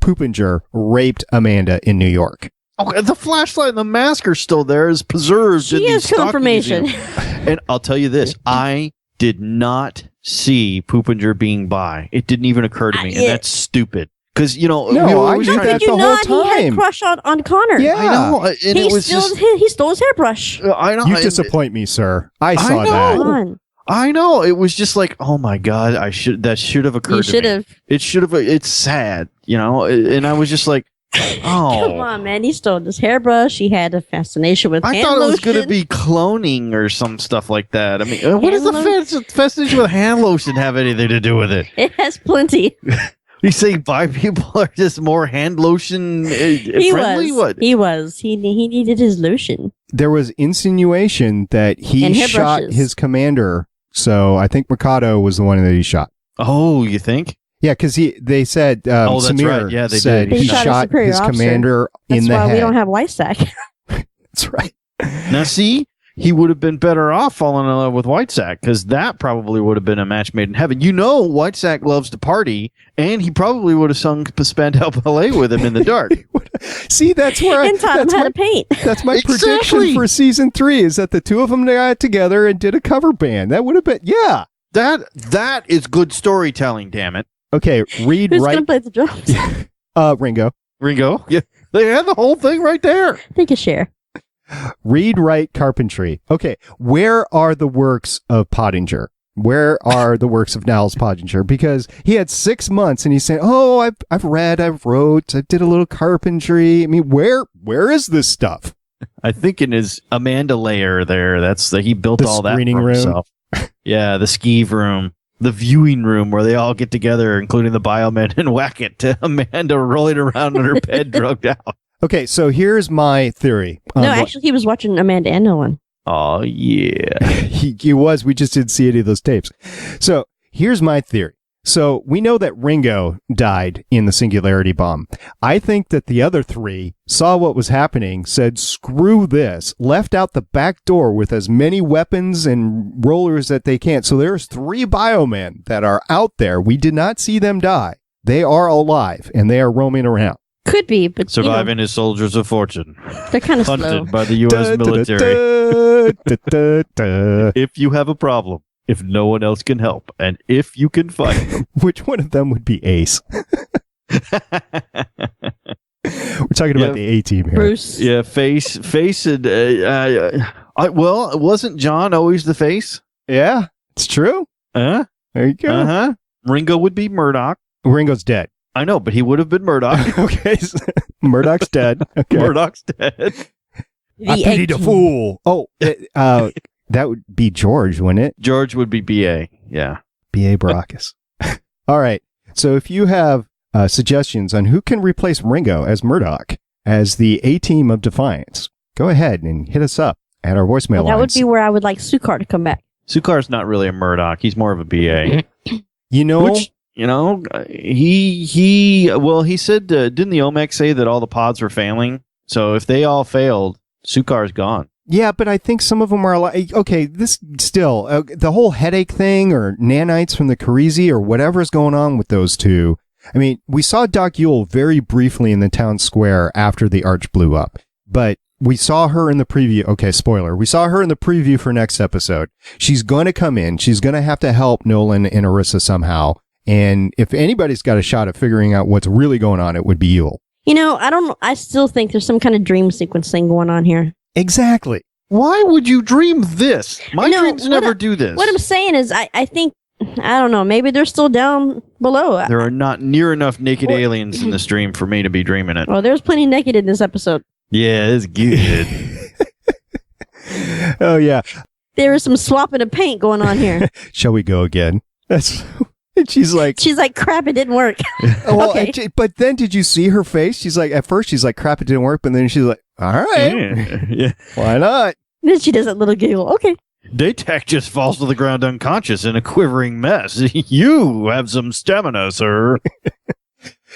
Poopinger, raped Amanda in New York. Okay, the flashlight and the mask are still there, is preserved. She is confirmation. And I'll tell you this, I did not see Poopinger being bi. It didn't even occur to me, and that's stupid. Because, I knew that the whole time. He had a crush on Connor. Yeah. I know. And he stole his hairbrush. I know. You disappoint me, sir. I saw that. I know. It was just like, oh my God, that should have occurred to me. You should have. It should have. It's sad, and I was just like, oh. Come on, man. He stole his hairbrush. He had a fascination with hand lotion. I thought it was going to be cloning or some stuff like that. What does the fascination with hand lotion have anything to do with it? It has plenty. You say bi people are just more hand lotion friendly? What? He was. He needed his lotion. There was insinuation that he shot his commander. So I think Mikado was the one that he shot. Oh, you think? Yeah, because they said that's Samir right. Yeah, they said did. he shot his commander in the head. That's why we don't have Whitesack. That's right. Now, see, he would have been better off falling in love with Whitesack because that probably would have been a match made in heaven. Whitesack loves to party, and he probably would have sung Spandau Ballet with him in the dark. See, that's where and taught him how to paint. That's my prediction for season 3 is that the two of them got together and did a cover band. That would have been, yeah. That is good storytelling, damn it. Okay, read Who's right. going to play the drums? Ringo. Ringo? Yeah. They had the whole thing right there. Take a share. Read right carpentry. Okay, where are the works of Pottinger? Where are the works of Niles Pottinger? Because he had 6 months and he's saying, oh, I've read, I've wrote, I did a little carpentry. Where is this stuff? I think in his Amanda layer there, he built all that for himself. Yeah, the skeeve room. The viewing room where they all get together, including the biomen, and whack it to Amanda rolling around on her bed drugged out. Okay, so here's my theory. No, actually, he was watching Amanda and Nolan. Oh, yeah. He was. We just didn't see any of those tapes. So here's my theory. So we know that Ringo died in the Singularity Bomb. I think that the other three saw what was happening, said, screw this, left out the back door with as many weapons and rollers that they can. So there's 3 biomen that are out there. We did not see them die. They are alive and they are roaming around. Could be, but Surviving as soldiers of fortune. They're kind of slow. Hunted by the U.S. military. If you have a problem, if no one else can help, and if you can fight them. Which one of them would be Ace? We're talking about the A-team here. Bruce. Yeah, face, and well, wasn't John always the face? Yeah, it's true. Huh? There you go. Ringo would be Murdoch. Ringo's dead. I know, but he would have been Murdoch. Okay, so Murdoch's dead. Okay. Murdoch's dead. I pity the fool. Oh, that would be George, wouldn't it? George would be B.A. Yeah. B.A. Baracus. All right. So if you have suggestions on who can replace Ringo as Murdoch as the A-team of Defiance, go ahead and hit us up at our voicemail That would lines. be where I would like Sukar to come back. Sukar's not really a Murdoch. He's more of a B.A. You know... Which, you know, he said, didn't the OMEC say that all the pods were failing? So if they all failed, Sukar's gone. Yeah, but I think some of them are like, okay, this still, the whole headache thing or nanites from the Khaleesi or whatever's going on with those two. I mean, we saw Doc Yule very briefly in the town square after the arch blew up, but we saw her in the preview. Okay, spoiler. We saw her in the preview for next episode. She's going to come in. She's going to have to help Nolan and Orissa somehow. And if anybody's got a shot at figuring out what's really going on, it would be Yule. You know, I still think there's some kind of dream sequence thing going on here. Exactly. Why would you dream this? My dreams never do this. What I'm saying is, I think, I don't know, maybe they're still down below. There are not near enough naked aliens in this dream for me to be dreaming it. Well, there's plenty naked in this episode. Yeah, it's good. Oh, yeah. There is some swapping of paint going on here. Shall we go again? And she's like, crap, it didn't work. Well, Okay. but then did you see her face? She's like, at first she's like, crap, it didn't work. But then she's like, all right, Yeah. why not? Then she does that little giggle. Okay. Daytech just falls to the ground unconscious in a quivering mess. You have some stamina, sir.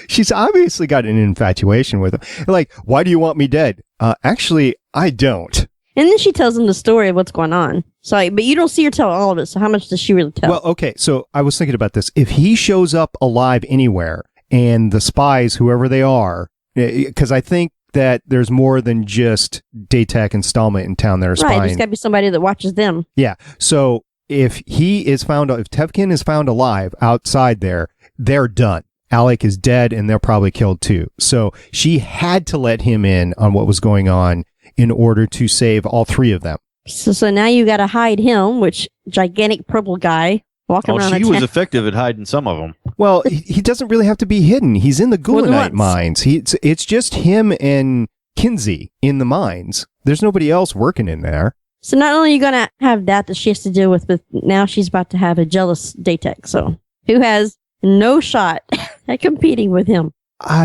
She's obviously got an infatuation with him. Like, why do you want me dead? Actually, I don't. And then she tells him the story of what's going on. So, but you don't see her tell all of it. So how much does she really tell? Well, okay. So I was thinking about this. If he shows up alive anywhere and the spies, whoever they are, because I think that there's more than just Daytech and Stalma in town that are spying. Right, there's got to be somebody that watches them. Yeah. So if Tevkin is found alive outside there, they're done. Alec is dead and they're probably killed too. So she had to let him in on what was going on in order to save all 3 of them. So now you got to hide him, which gigantic purple guy walking around. She was effective at hiding some of them. Well, he doesn't really have to be hidden. He's in the Gulenite mines. It's just him and Kinsey in the mines. There's nobody else working in there. So not only are you going to have that she has to deal with, but now she's about to have a jealous Daytech. So who has no shot at competing with him.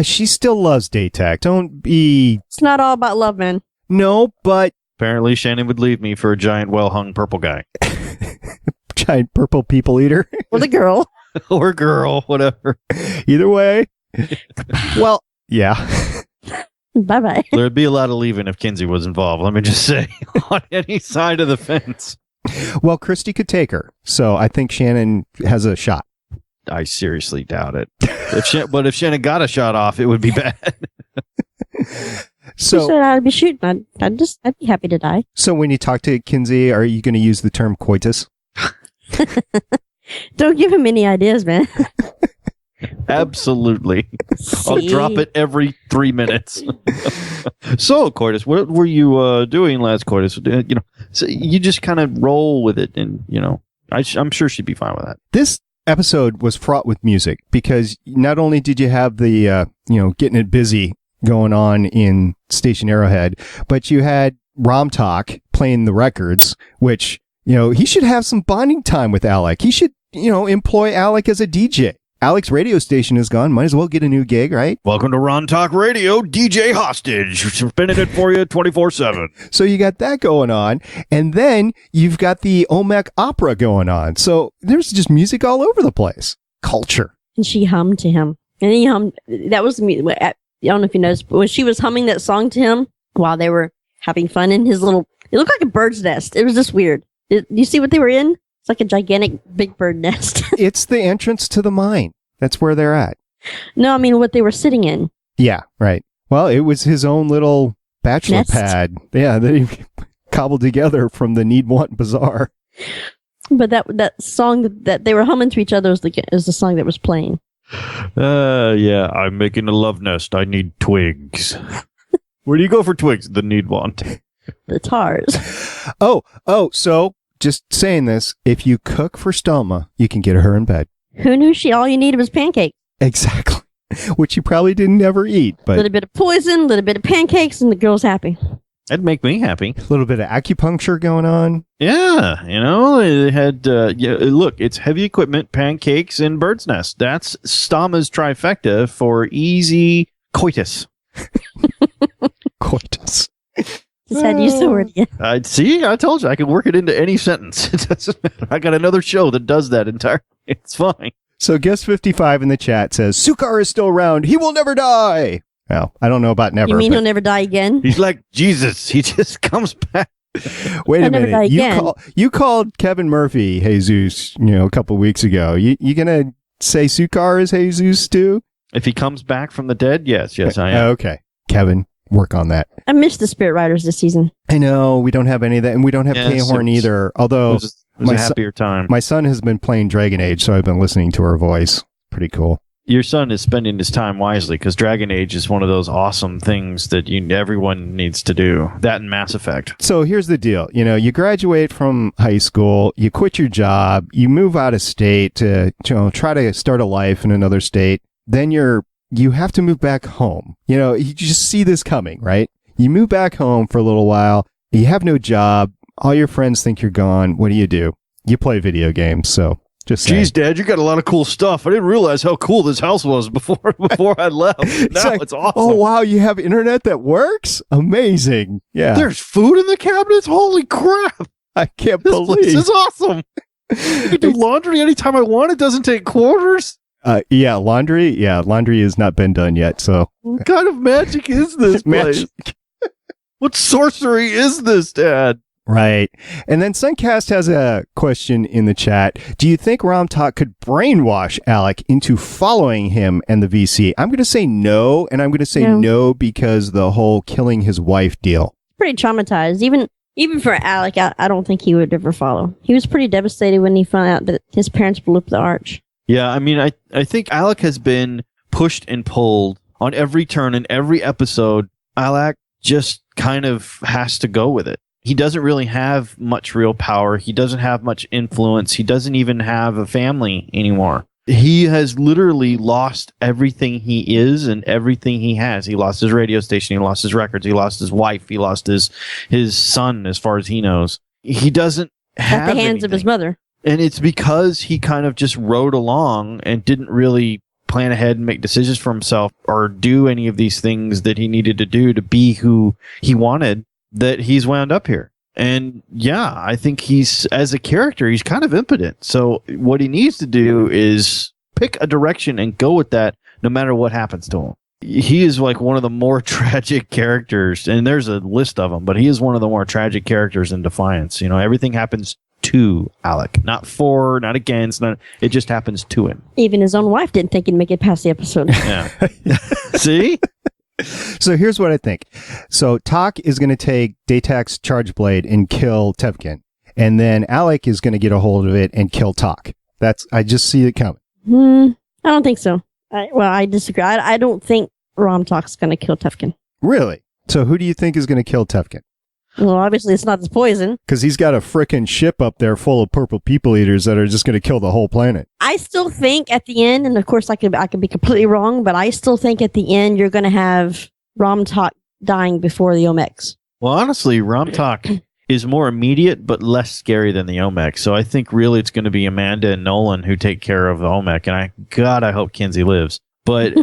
She still loves Daytech. Don't be... It's not all about love, man. No, but... Apparently Shannon would leave me for a giant well-hung purple guy. Giant purple people eater. Or the girl. Or girl, whatever. Either way. Well, yeah. Bye-bye. There'd be a lot of leaving if Kinsey was involved, let me just say, on any side of the fence. Well, Christie could take her, so I think Shannon has a shot. I seriously doubt it. But if Shannon got a shot off, it would be bad. So she said I'd be shooting. I'd be happy to die. So when you talk to Kinsey, are you going to use the term coitus? Don't give him any ideas, man. Absolutely. I'll drop it every 3 minutes. So, Coitus, what were you doing last Coitus? So you just kind of roll with it, and I'm sure she'd be fine with that. This episode was fraught with music because not only did you have the getting it busy going on in Station Arrowhead, but you had Rom-Talk playing the records, which he should have some bonding time with Alec. He should employ Alec as a DJ. Alec's radio station is gone. Might as well get a new gig, right? Welcome to Ron Talk Radio, DJ Hostage. Spinning it for you 24/7. So you got that going on. And then you've got the Olmec opera going on. So there's just music all over the place. Culture. And she hummed to him. And he hummed. That was me. I don't know if you noticed, but when she was humming that song to him while they were having fun in his little, it looked like a bird's nest. It was just weird. Do you see what they were in? It's like a gigantic big bird nest. It's the entrance to the mine. That's where they're at. No, I mean what they were sitting in. Yeah, right. Well, it was his own little bachelor Nest? pad. Yeah, that he cobbled together from the Need Want Bazaar. But that song that they were humming to each other is the song that was playing. Yeah, I'm making a love nest. I need twigs. Where do you go for twigs? The Need Want. The Tars. Oh, so just saying this, if you cook for Stelma, you can get her in bed. Who knew all you needed was pancakes? Exactly. Which you probably didn't ever eat, A but little bit of poison, a little bit of pancakes, and the girl's happy. That'd make me happy. a little bit of acupuncture going on. Yeah, they had, look, it's heavy equipment, pancakes, and bird's nest. That's Stama's trifecta for easy coitus. Coitus. Just had to use the word again. I told you, I can work it into any sentence. It doesn't matter. I got another show that does that entirely. It's fine. So guest 55 in the chat says, Sukar is still around. He will never die. Well, I don't know about never. You mean but- he'll never die again? He's like Jesus. He just comes back. Wait a He'll never die minute. again. You called Kevin Murphy Jesus, a couple weeks ago. You going to say Sukar is Jesus too? If he comes back from the dead, yes, I am. Okay. Kevin, work on that. I missed the Spirit Riders this season. I know we don't have any of that, and we don't have Yes, K-Horn it was- either. It Although was a happier time. my son has been playing Dragon Age, so I've been listening to her voice. Pretty cool. Your son is spending his time wisely because Dragon Age is one of those awesome things that everyone needs to do. That and Mass Effect. So here's the deal. You graduate from high school, you quit your job, you move out of state to try to start a life in another state. Then you have to move back home. You just see this coming, right? You move back home for a little while. You have no job. All your friends think you're gone. What do? You play video games. So just saying. Geez, Dad, you got a lot of cool stuff. I didn't realize how cool this house was before I left. Now like, it's awesome. Oh, wow. You have internet that works? Amazing. Yeah. There's food in the cabinets? Holy crap. I can't This place believe. is awesome. I can do laundry anytime I want. It doesn't take quarters. Yeah, laundry. Yeah, laundry has not been done yet. So What kind of magic is this place? What sorcery is this, Dad? Right. And then Suncast has a question in the chat. Do you think Rom Talk could brainwash Alec into following him and the VC? I'm going to say no, and I'm going to say no because the whole killing his wife deal. Pretty traumatized. Even for Alec, I don't think he would ever follow. He was pretty devastated when he found out that his parents blew up the arch. Yeah, I mean, I think Alec has been pushed and pulled on every turn in every episode. Alec just kind of has to go with it. He doesn't really have much real power. He doesn't have much influence. He doesn't even have a family anymore. He has literally lost everything he is and everything he has. He lost his radio station. He lost his records. He lost his wife. He lost his son, as far as he knows. He doesn't have At the hands of his anything. mother. And it's because he kind of just rode along and didn't really plan ahead and make decisions for himself or do any of these things that he needed to do to be who he wanted, that he's wound up here. And yeah, I think as a character, he's kind of impotent. So what he needs to do is pick a direction and go with that no matter what happens to him. He is like one of the more tragic characters, and there's a list of them, but he is one of the more tragic characters in Defiance. Everything happens to Alec, not for, not against, it just happens to him. Even his own wife didn't think he'd make it past the episode. Yeah. See? So here's what I think. So Tak is going to take Daytak's charge blade and kill Tevkin. And then Alec is going to get a hold of it and kill Tak. I just see it coming. I don't think so. I disagree. I don't think Rom Talk's going to kill Tevkin. Really? So who do you think is going to kill Tevkin? Well, obviously it's not the poison. Because he's got a frickin' ship up there full of purple people eaters that are just going to kill the whole planet. I still think at the end, and of course I could be completely wrong, but I still think at the end you're going to have Rom Talk dying before the Omex. Well, honestly, Rom Talk is more immediate but less scary than the Olmec. So I think really it's going to be Amanda and Nolan who take care of the Olmec. And I hope Kinsey lives. But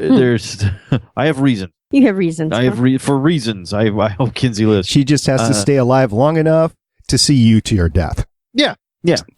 I have reason. You have reasons. I have for reasons. I hope Kinsey lives. She just has to stay alive long enough to see you to your death. Yeah.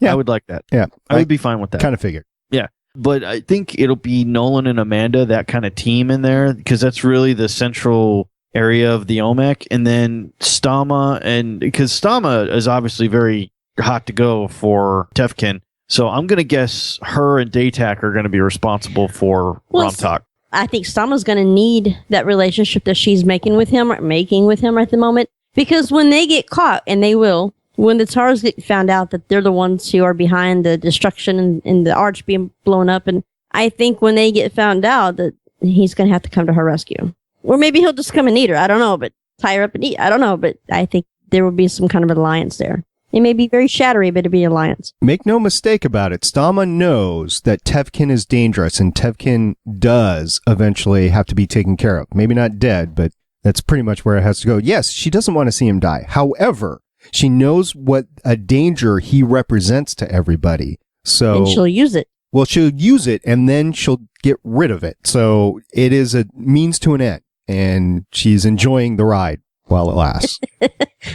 I would like that. Yeah. I would be fine with that. Kind of figured. Yeah. But I think it'll be Nolan and Amanda, that kind of team in there, because that's really the central area of the Olmec. And then Stama, and because Stama is obviously very hot to go for Tefkin. So I'm going to guess her and Daytak are going to be responsible for Romtok. I think Stama's going to need that relationship that she's making with him at the moment. Because when they get caught, and they will, when the Tars get found out that they're the ones who are behind the destruction and the arch being blown up, and I think when they get found out that he's going to have to come to her rescue. Or maybe he'll just come and eat her. I don't know, but tie her up and eat. I don't know, but I think there will be some kind of an alliance there. It may be very shattery, but it'll be an alliance. Make no mistake about it. Stama knows that Tefkin is dangerous, and Tefkin does eventually have to be taken care of. Maybe not dead, but that's pretty much where it has to go. Yes, she doesn't want to see him die. However, she knows what a danger he represents to everybody. So, and she'll use it. Well, she'll use it, and then she'll get rid of it. So it is a means to an end, and she's enjoying the ride while it lasts.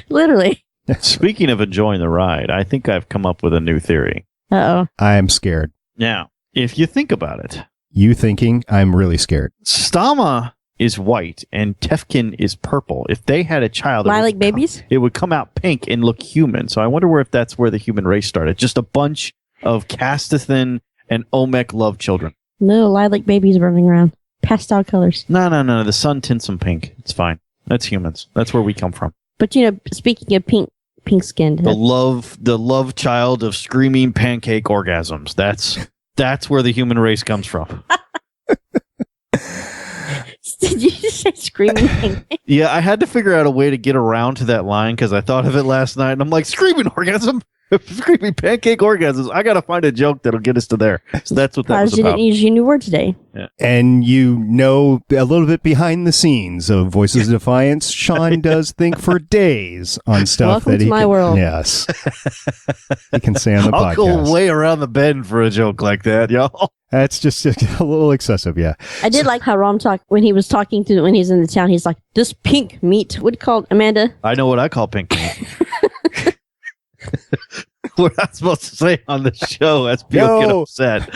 Literally. Speaking of enjoying the ride, I think I've come up with a new theory. Uh-oh. I am scared. Now, if you think about it. You thinking? I'm really scared. Stama is white and Tefkin is purple. If they had a child, Lilac babies? It would come out pink and look human. So I wonder if that's where the human race started. Just a bunch of Castathan and Olmec love children. No, lilac babies running around. Pastel colors. No. The sun tints them pink. It's fine. That's humans. That's where we come from. But, speaking of pink skinned. The love child of screaming pancake orgasms. That's where the human race comes from. Did you just say screaming pancake? Yeah, I had to figure out a way to get around to that line because I thought of it last night, and I'm like, screaming orgasm? Screaming pancake orgasms. I got to find a joke that'll get us to there. So that's what that was you about. Didn't use your new word today. Yeah. And you know a little bit behind the scenes of Voices of Defiance. Sean does think for days on stuff Welcome that to he my can, world. Yes, he can say on the I'll podcast. go way around the bend for a joke like that, y'all. That's just a little excessive, yeah. I did like how Romtok, when he was talking to, when he's in the town, he's like, this pink meat, what do you call it, Amanda? I know what I call pink meat. We're not supposed to say on the show as people get upset.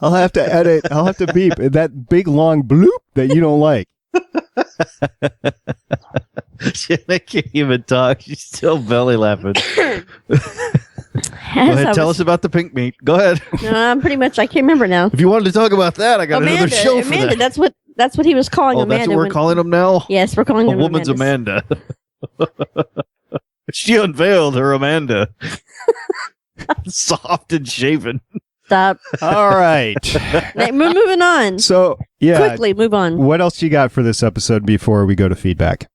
I'll have to edit. I'll have to beep that big long bloop that you don't like. I can't even talk. She's still belly laughing. Go ahead, tell us about the pink meat. Go ahead. No, I'm pretty much, I can't remember now. If you wanted to talk about that, I got another show for Amanda, that. that's what he was calling Amanda. That's what we're calling him now? Yes, we're calling A him woman's Amanda. She unveiled her Amanda. Soft and shaven. Stop. All right. We're moving on. So, yeah. Quickly, move on. What else you got for this episode before we go to feedback?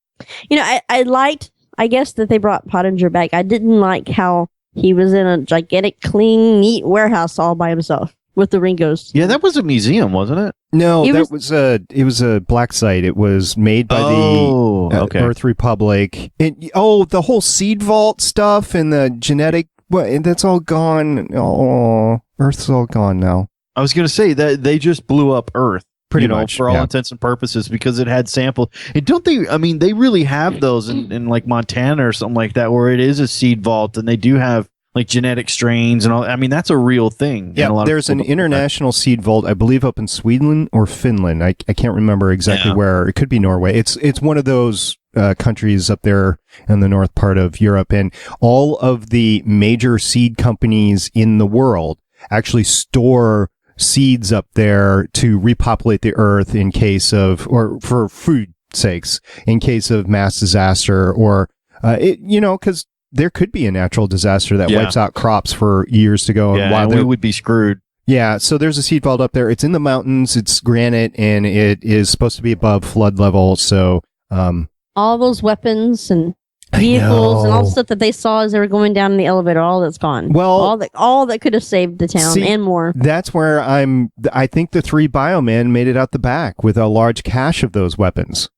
I liked, I guess, that they brought Pottinger back. I didn't like how he was in a gigantic, clean, neat warehouse all by himself with the Ringos. Yeah, that was a museum, wasn't it? No, it was a black site. It was made by the Earth Republic. The whole seed vault stuff and the genetic, that's all gone. Oh, Earth's all gone now. I was going to say that they just blew up Earth. Pretty much, for all intents and purposes, because it had samples. And don't they, they really have those in like Montana or something like that, where it is a seed vault and they do have like genetic strains and all. That's a real thing. Yeah, there's an international seed vault, I believe, up in Sweden or Finland. I can't remember exactly where. It could be Norway. It's one of those countries up there in the north part of Europe, and all of the major seed companies in the world actually store seeds up there to repopulate the earth in case of, or for food sakes, in case of mass disaster, or because there could be a natural disaster that wipes out crops for years to go. And we would be screwed. Yeah, so there's a seed vault up there. It's in the mountains. It's granite, and it is supposed to be above flood level. So, all those weapons and vehicles and all the stuff that they saw as they were going down in the elevator, all that's gone. Well, all that could have saved the town and more. That's where I think the 3 biomen made it out the back with a large cache of those weapons.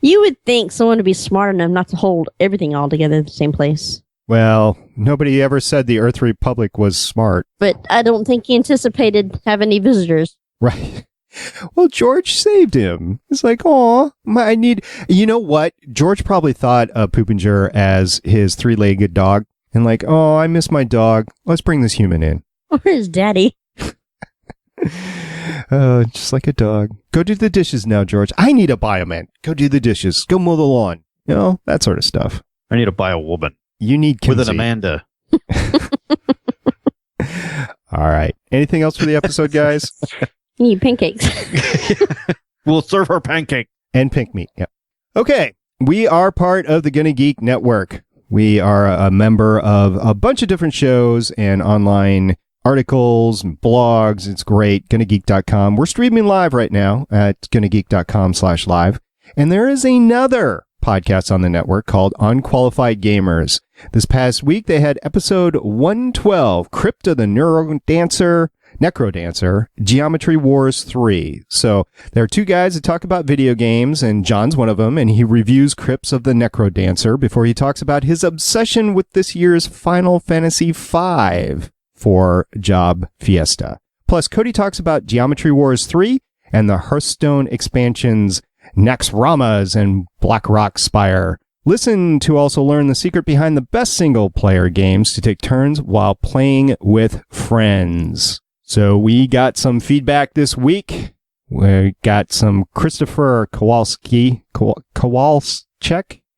You would think someone would be smart enough not to hold everything all together in the same place. Well, nobody ever said the Earth Republic was smart. But I don't think he anticipated having any visitors. Right. Well, George saved him. It's like, oh, I need... You know what? George probably thought of Poopinger as his three-legged dog. And like, oh, I miss my dog. Let's bring this human in. Or his daddy. Just like a dog. Go do the dishes now, George. I need a bioman. Go do the dishes. Go mow the lawn. You know, that sort of stuff. I need to buy a woman. You need Kinsey. With an Amanda. All right. Anything else for the episode, guys? You need pancakes. We'll serve her pancake. And pink meat. Yep. Okay. We are part of the GonnaGeek Network. We are a member of a bunch of different shows and online articles and blogs. It's great. GonnaGeek.com. We're streaming live right now at GonnaGeek.com/live. And there is another podcast on the network called Unqualified Gamers. This past week, they had episode 112, Crypt of the Necrodancer, Geometry Wars 3. So there are two guys that talk about video games, and John's one of them, and he reviews Crypts of the Necrodancer before he talks about his obsession with this year's Final Fantasy V for Job Fiesta. Plus, Cody talks about Geometry Wars 3 and the Hearthstone expansions Naxxramas and Blackrock Spire. Listen to also learn the secret behind the best single-player games to take turns while playing with friends. So we got some feedback this week. We got some Christopher Kowalczyk.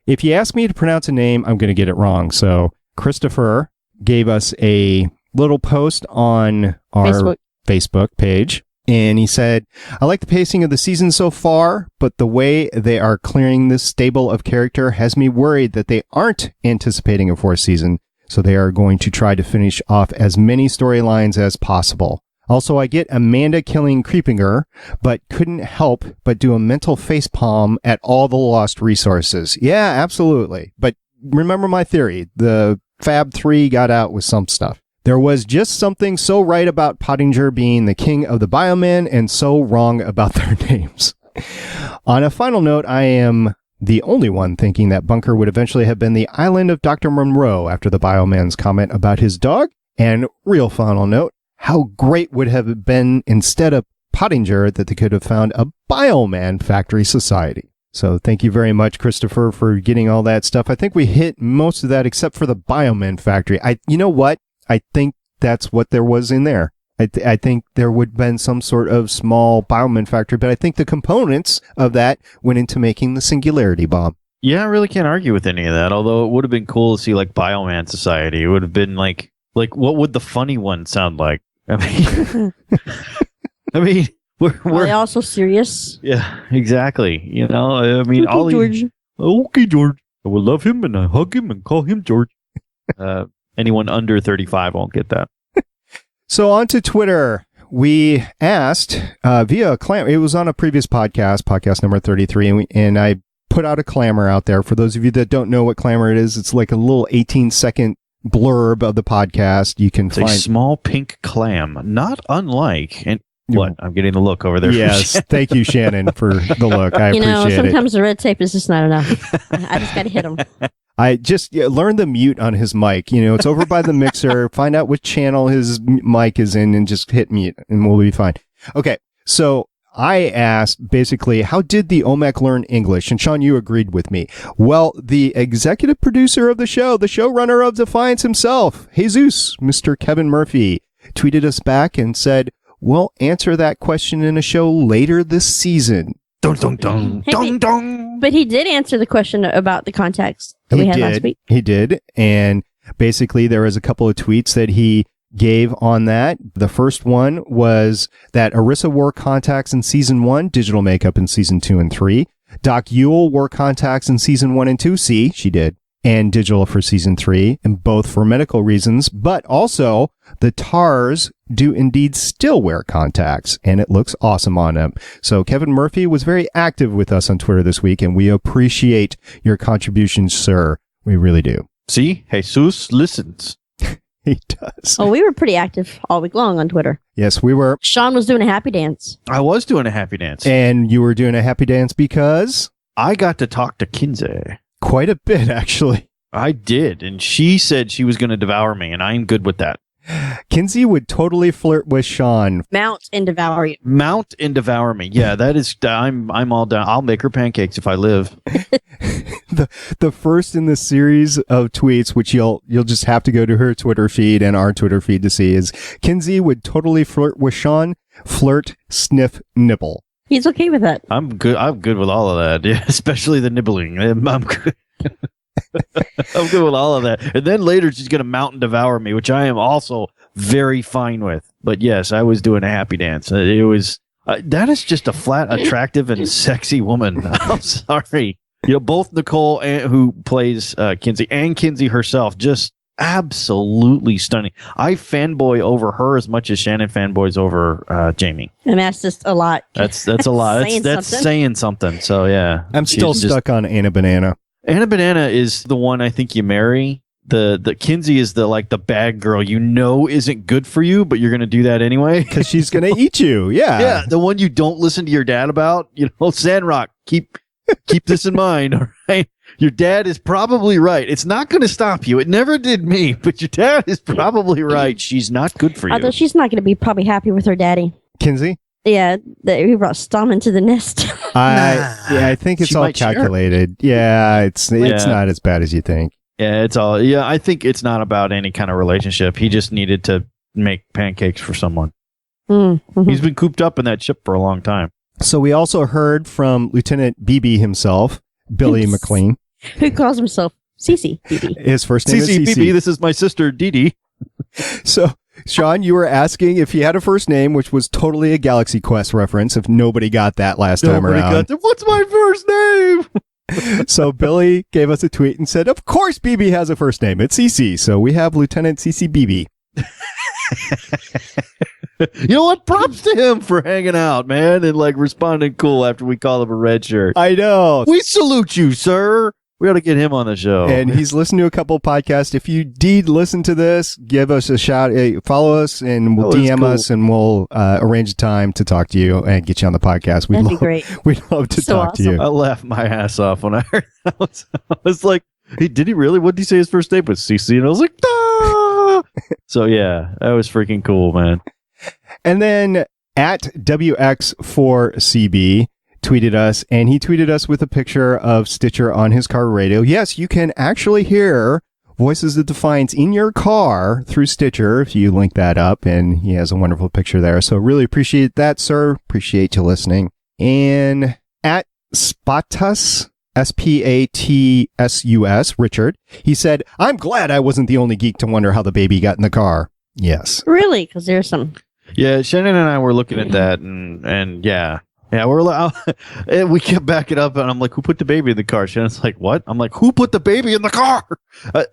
If you ask me to pronounce a name, I'm going to get it wrong. So Christopher gave us a little post on our Facebook page. And he said, I like the pacing of the season so far, but the way they are clearing this stable of character has me worried that they aren't anticipating a fourth season, so they are going to try to finish off as many storylines as possible. Also, I get Amanda killing Creepinger, but couldn't help but do a mental facepalm at all the lost resources. Yeah, absolutely. But remember my theory. The Fab 3 got out with some stuff. There was just something so right about Pottinger being the king of the Biomen and so wrong about their names. On a final note, I am the only one thinking that Bunker would eventually have been the island of Dr. Monroe after the Bioman's comment about his dog. And real final note, how great would have it been instead of Pottinger that they could have found a Bioman factory society. So thank you very much, Christopher, for getting all that stuff. I think we hit most of that except for the Bioman factory. You know what? I think that's what there was in there. I think there would have been some sort of small Bioman factory, but I think the components of that went into making the Singularity Bomb. Yeah, I really can't argue with any of that, although it would have been cool to see like Bioman Society. It would have been like what would the funny one sound like? I mean, we're Are they also serious? Yeah, exactly. You know, I mean, Okay, George. Okay, George. I will love him and I hug him and call him George. Anyone under 35 won't get that. So on to Twitter. We asked via a clamor. It was on a previous podcast number 33, and I put out a clamor out there. For those of you that don't know what clamor it is, it's like a little 18-second blurb of the podcast. You can It's find a small pink clam, not unlike. And what? I'm getting the look over there. Yes, thank you, Shannon, for the look. I appreciate it. Sometimes the red tape is just not enough. I just got to hit them. I just learned the mute on his mic. You know, it's over by the mixer. Find out which channel his mic is in and just hit mute and we'll be fine. Okay. So I asked basically, how did the OMEC learn English? And Sean, you agreed with me. Well, the executive producer of the show, the showrunner of Defiance himself, Jesus, Mr. Kevin Murphy, tweeted us back and said, we'll answer that question in a show later this season. Dun, dun, dun, dun, dun. But he did answer the question about the context that we had last week. He did. And basically, there was a couple of tweets that he gave on that. The first one was that Arissa wore contacts in season 1, digital makeup in season 2 and 3. Doc Yule wore contacts in season 1 and 2. See, she did. And digital for season 3, and both for medical reasons. But also, the Tarrs do indeed still wear contacts, and it looks awesome on them. So Kevin Murphy was very active with us on Twitter this week, and we appreciate your contributions, sir. We really do. See, Jesus listens. He does. Oh, we were pretty active all week long on Twitter. Yes, we were. Sean was doing a happy dance. I was doing a happy dance. And you were doing a happy dance because? I got to talk to Kinsey. Quite a bit, actually. I did, and she said she was going to devour me, and I'm good with that. Kinsey would totally flirt with Sean. Mount and devour you. Mount and devour me. Yeah, that is. I'm all down. I'll make her pancakes if I live. The first in the series of tweets, which you'll just have to go to her Twitter feed and our Twitter feed to see, is Kinsey would totally flirt with Sean. Flirt, sniff, nibble. He's okay with that. I'm good. I'm good with all of that. Yeah, especially the nibbling. I'm good. I'm good with all of that. And then later she's going to mount and devour me, which I am also very fine with. But yes, I was doing a happy dance. It was that is just a flat, attractive, and sexy woman. I'm sorry. Both Nicole, who plays Kinsey, and Kinsey herself, just absolutely stunning. I fanboy over her as much as Shannon fanboys over Jamie. And that's just a lot. That's a lot. That's saying something. So yeah, I'm still stuck on Anna Banana. Anna Banana is the one I think you marry. The Kinsey is the bad girl isn't good for you, but you're going to do that anyway because she's going to eat you. Yeah, yeah. The one you don't listen to your dad about. Sandrock, keep this in mind. All right, your dad is probably right. It's not going to stop you. It never did me, but your dad is probably right. She's not good for you. Although she's not going to be probably happy with her daddy. Kinsey. Yeah, he brought Stom into the nest. I think it's all calculated. Yeah, it's not as bad as you think. Yeah, it's all. Yeah, I think it's not about any kind of relationship. He just needed to make pancakes for someone. Mm-hmm. He's been cooped up in that ship for a long time. So we also heard from Lieutenant BB himself, Billy McLean, who calls himself Cece BB. His first name is Cece. BB. This is my sister Dee Dee. So, Sean, you were asking if he had a first name, which was totally a Galaxy Quest reference. If nobody got that last time around, what's my first name? So Billy gave us a tweet and said, "Of course, BB has a first name. It's CC. So we have Lieutenant CC BB." You know what? Props to him for hanging out, man, and responding cool after we call him a red shirt. I know. We salute you, sir. We ought to get him on the show. And he's listened to a couple podcasts. If you did listen to this, give us a shout. Follow us, and we'll DM us, and we'll arrange a time to talk to you and get you on the podcast. That'd be great. We'd love to talk to you. I laughed my ass off when I heard that. I was like, hey, did he really? What did he say his first name was? CC? And I was like, ah! So, yeah, that was freaking cool, man. And then at WX4CB tweeted us, and he tweeted us with a picture of Stitcher on his car radio. Yes, you can actually hear Voices of Defiance in your car through Stitcher if you link that up, and he has a wonderful picture there. So really appreciate that, sir. Appreciate you listening. And at Spatus, SPATSUS, Richard, he said, "I'm glad I wasn't the only geek to wonder how the baby got in the car." Yes. Really? Because there's some... Yeah, Shannon and I were looking at that, and yeah. Yeah, and we kept backing up, and I'm like, who put the baby in the car? Shannon's like, what? I'm like, who put the baby in the car?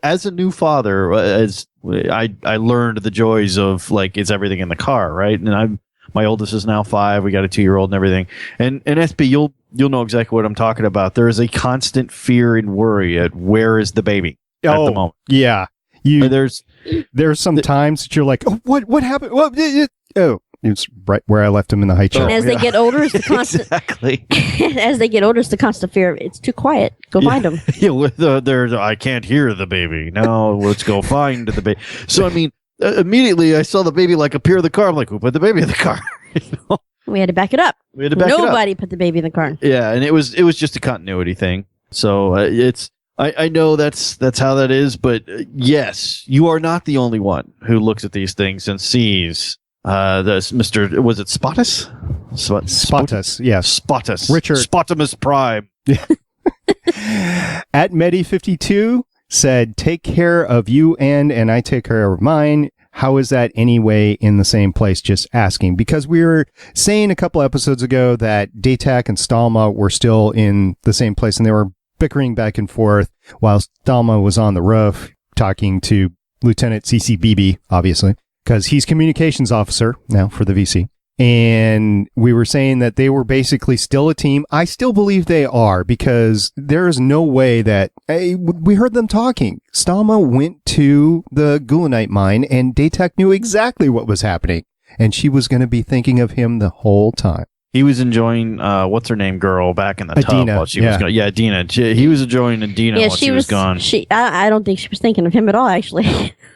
As a new father, as I learned the joys of, is everything in the car, right? And my oldest is now 5. We got a 2-year-old and everything. And SB, you'll know exactly what I'm talking about. There is a constant fear and worry at where is the baby at the moment. Yeah. There's some times that you're like, oh, what happened? Well, it's right where I left him in the high chair. And as they get older, it's the constant. Exactly. As they get older, it's the constant fear of it's too quiet. Go find them. Yeah, I can't hear the baby. No, let's go find the baby. So I mean, immediately I saw the baby appear in the car. I'm like, who put the baby in the car? We had to back it up. Nobody put the baby in the car. Yeah, and it was just a continuity thing. So it's. I know that's how that is, but yes, you are not the only one who looks at these things and sees this Mr. Was it Spotus? Spotus, yes. Spotus. Richard. Spotimus Prime. At Medi52 said, "Take care of you and I take care of mine. How is that anyway in the same place?" Just asking, because we were saying a couple episodes ago that Datak and Stalma were still in the same place, and they were bickering back and forth while Stalma was on the roof talking to Lieutenant CCBB, obviously, because he's communications officer now for the VC. And we were saying that they were basically still a team. I still believe they are, because there is no way that we heard them talking. Stalma went to the Gulanite mine, and Datak knew exactly what was happening, and she was going to be thinking of him the whole time. He was enjoying what's her name girl back in the tub Adina, while she was gone. Yeah, Adina. He was enjoying Adina while she was gone. I don't think she was thinking of him at all, actually.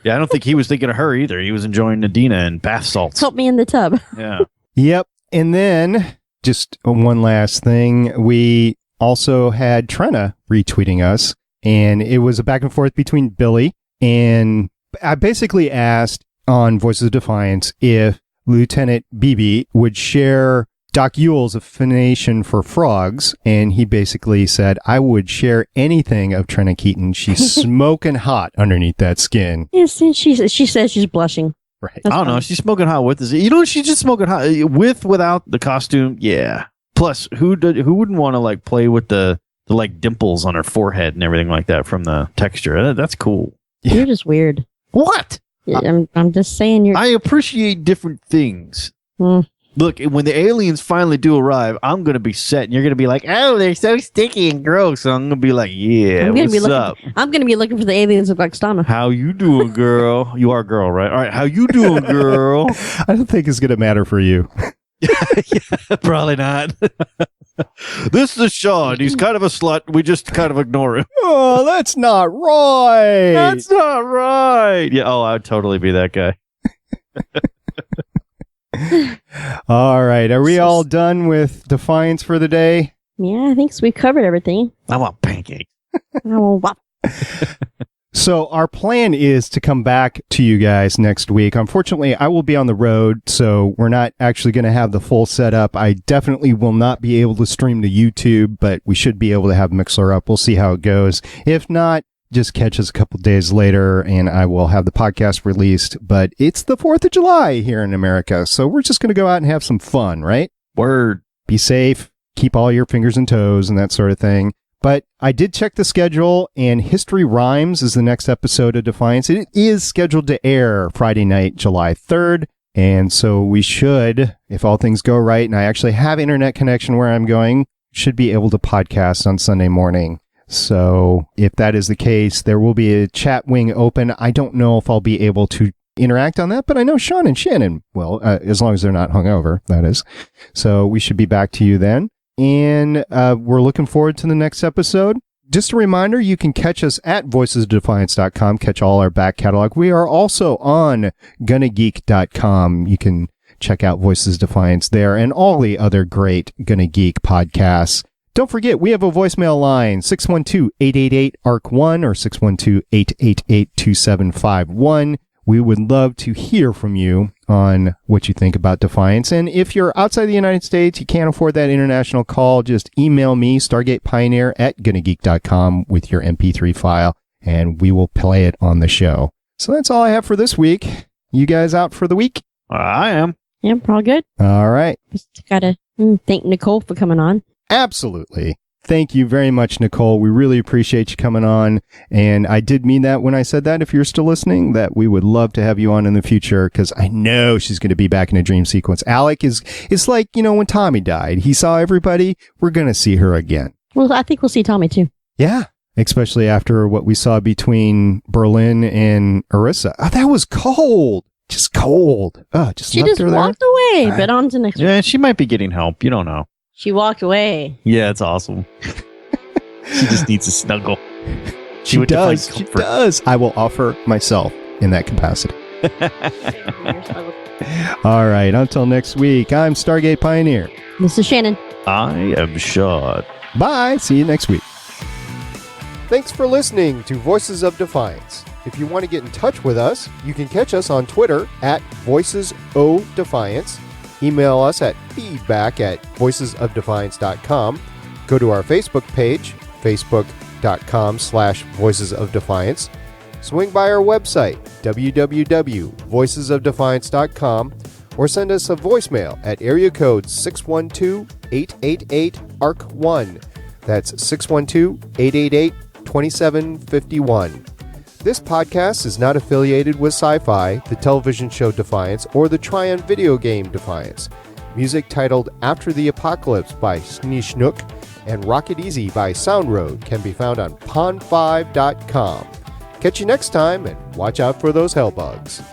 Yeah, I don't think he was thinking of her either. He was enjoying Adina and bath salts. Help me in the tub. Yeah. Yep. And then just one last thing. We also had Trenna retweeting us, and it was a back and forth between Billy, and I basically asked on Voices of Defiance if Lieutenant Beebe would share Doc Yule's affiliation for frogs, and he basically said, I would share anything of Trenna Keaton. She's smoking hot underneath that skin. Yes, she says she's blushing. Right. That's I don't know. fine. She's smoking hot with this. You know, she's just smoking hot without the costume. Yeah. Plus, who wouldn't want to like play with the like dimples on her forehead and everything like that from the texture? That's cool. You're just weird. What? I'm just saying you're. I appreciate different things. Hmm. Look, when the aliens finally do arrive, I'm going to be set, and you're going to be like, oh, they're so sticky and gross. So I'm going to be like, yeah, what's up? I'm going to be looking for the aliens of Stama. How you doing, girl? You are a girl, right? All right, how you doing, girl? I don't think it's going to matter for you. Yeah, probably not. This is Sean. He's kind of a slut. We just kind of ignore him. Oh, that's not right. That's not right. Yeah, oh, I'd totally be that guy. All right. Are we all done with Defiance for the day? Yeah, I think so. We covered everything. I want pancakes. So our plan is to come back to you guys next week. Unfortunately, I will be on the road, so we're not actually going to have the full setup. I definitely will not be able to stream to YouTube, but we should be able to have Mixler up. We'll see how it goes. If not, just catch us a couple days later, and I will have the podcast released. But it's the 4th of July here in America, so we're just going to go out and have some fun, right? Word. Be safe. Keep all your fingers and toes and that sort of thing. But I did check the schedule, and History Rhymes is the next episode of Defiance. It is scheduled to air Friday night, July 3rd. And so we should, if all things go right, and I actually have internet connection where I'm going, should be able to podcast on Sunday morning. So if that is the case, there will be a chat wing open. I don't know if I'll be able to interact on that, but I know Sean and Shannon will, as long as they're not hungover, that is. So we should be back to you then. And we're looking forward to the next episode. Just a reminder, you can catch us at voicesofdefiance.com, catch all our back catalog. We are also on GonnaGeek.com. You can check out Voices of Defiance there and all the other great GonnaGeek podcasts. Don't forget, we have a voicemail line, 612-888-ARC1 or 612-888-2751. We would love to hear from you on what you think about Defiance. And if you're outside the United States, you can't afford that international call, just email me, StargatePioneer@GonnaGeek.com with your MP3 file, and we will play it on the show. So that's all I have for this week. You guys out for the week? I am. Yeah, we're all good. All right. Just gotta thank Nicole for coming on. Absolutely. Thank you very much, Nicole. We really appreciate you coming on. And I did mean that when I said that, if you're still listening, that we would love to have you on in the future, because I know she's going to be back in a dream sequence. Alec is like, when Tommy died. He saw everybody. We're going to see her again. Well, I think we'll see Tommy too. Yeah. Especially after what we saw between Berlin and Arissa. Oh, that was cold. Just cold. Oh, she just walked away, but on to next week. Yeah, she might be getting help. You don't know. She walked away. Yeah, it's awesome. She just needs a snuggle. She does. She does. I will offer myself in that capacity. All right. Until next week, I'm Stargate Pioneer. This is Shannon. I am Shad. Bye. See you next week. Thanks for listening to Voices of Defiance. If you want to get in touch with us, you can catch us on Twitter at VoicesODefiance. Email us at feedback@voicesofdefiance.com. Go to our Facebook page, facebook.com/voicesofdefiance. Swing by our website, www.voicesofdefiance.com, or send us a voicemail at area code 612-888-ARC1. That's 612-888-2751. This podcast is not affiliated with SyFy, the television show Defiance, or the Trion video game Defiance. Music titled After the Apocalypse by Sneeshnook and Rocket Easy by Soundroad can be found on pond5.com. Catch you next time, and watch out for those hellbugs.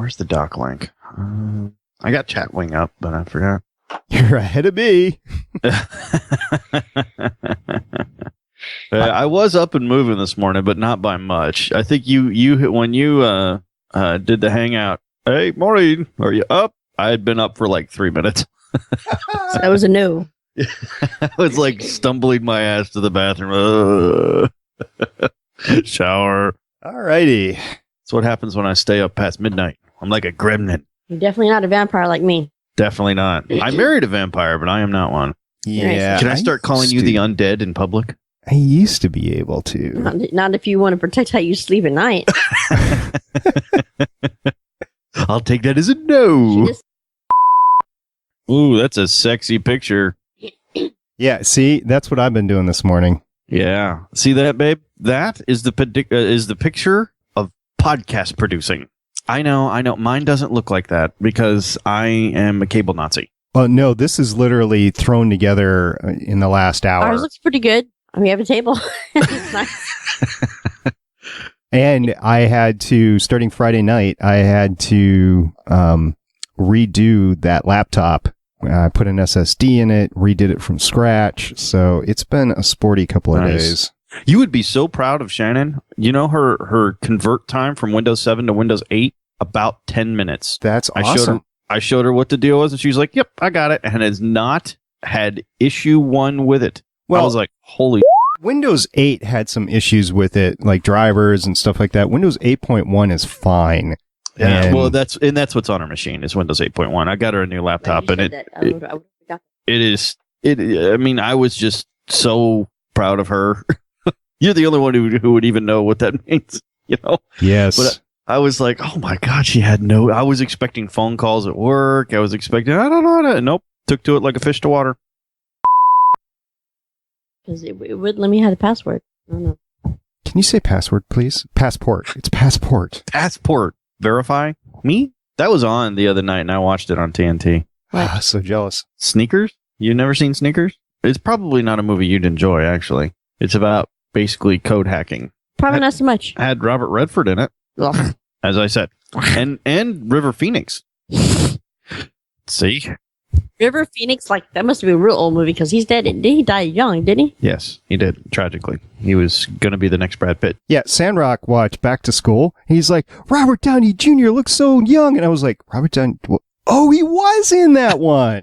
Where's the doc link? I got Chatwing up, but I forgot. You're ahead of me. I was up and moving this morning, but not by much. I think you when you did the hangout. Hey, Maureen, are you up? I had been up for like 3 minutes. So that was a no. I was like stumbling my ass to the bathroom. Shower. Alrighty. That's what happens when I stay up past midnight. I'm like a gremlin. You're definitely not a vampire like me. Definitely not. I married a vampire, but I am not one. Yeah. Can I start calling you the undead in public? I used to be able to. Not if you want to protect how you sleep at night. I'll take that as a no. Ooh, that's a sexy picture. Yeah, see, that's what I've been doing this morning. Yeah. See that, babe? That is the picture of podcast producing. I know. Mine doesn't look like that because I am a cable Nazi. Oh, no, this is literally thrown together in the last hour. Ours looks pretty good. We have a table. It's nice. And I had to, starting Friday night, I had to redo that laptop. I put an SSD in it, redid it from scratch. So it's been a sporty couple of days. You would be so proud of Shannon. You know her convert time from Windows 7 to Windows 8? About 10 minutes. That's awesome. I showed her what the deal was, and she was like, yep, I got it. And has not had issue one with it. Well, I was like, holy... Windows 8 had some issues with it, like drivers and stuff like that. Windows 8.1 is fine. Yeah, and well, that's what's on her machine is Windows 8.1. I got her a new laptop, and it is. I mean, I was just so proud of her. You're the only one who would even know what that means, you know? Yes. But I was like, oh my God, she had no. I was expecting phone calls at work. I was expecting, I don't know. Nope. Took to it like a fish to water. Because it would let me have the password. I don't know. Can you say password, please? Passport. It's passport. Passport. Verify? Me? That was on the other night, and I watched it on TNT. So jealous. Sneakers? You've never seen Sneakers? It's probably not a movie you'd enjoy, actually. It's about basically code hacking. Probably not so much. Had Robert Redford in it, Ugh. as I said. And River Phoenix. See? River Phoenix, like, that must be a real old movie because he's dead. He died young, didn't he? Yes, he did, tragically. He was going to be the next Brad Pitt. Yeah, Sandrock watched Back to School. He's like, Robert Downey Jr. looks so young. And I was like, Robert Downey... Oh, he was in that one.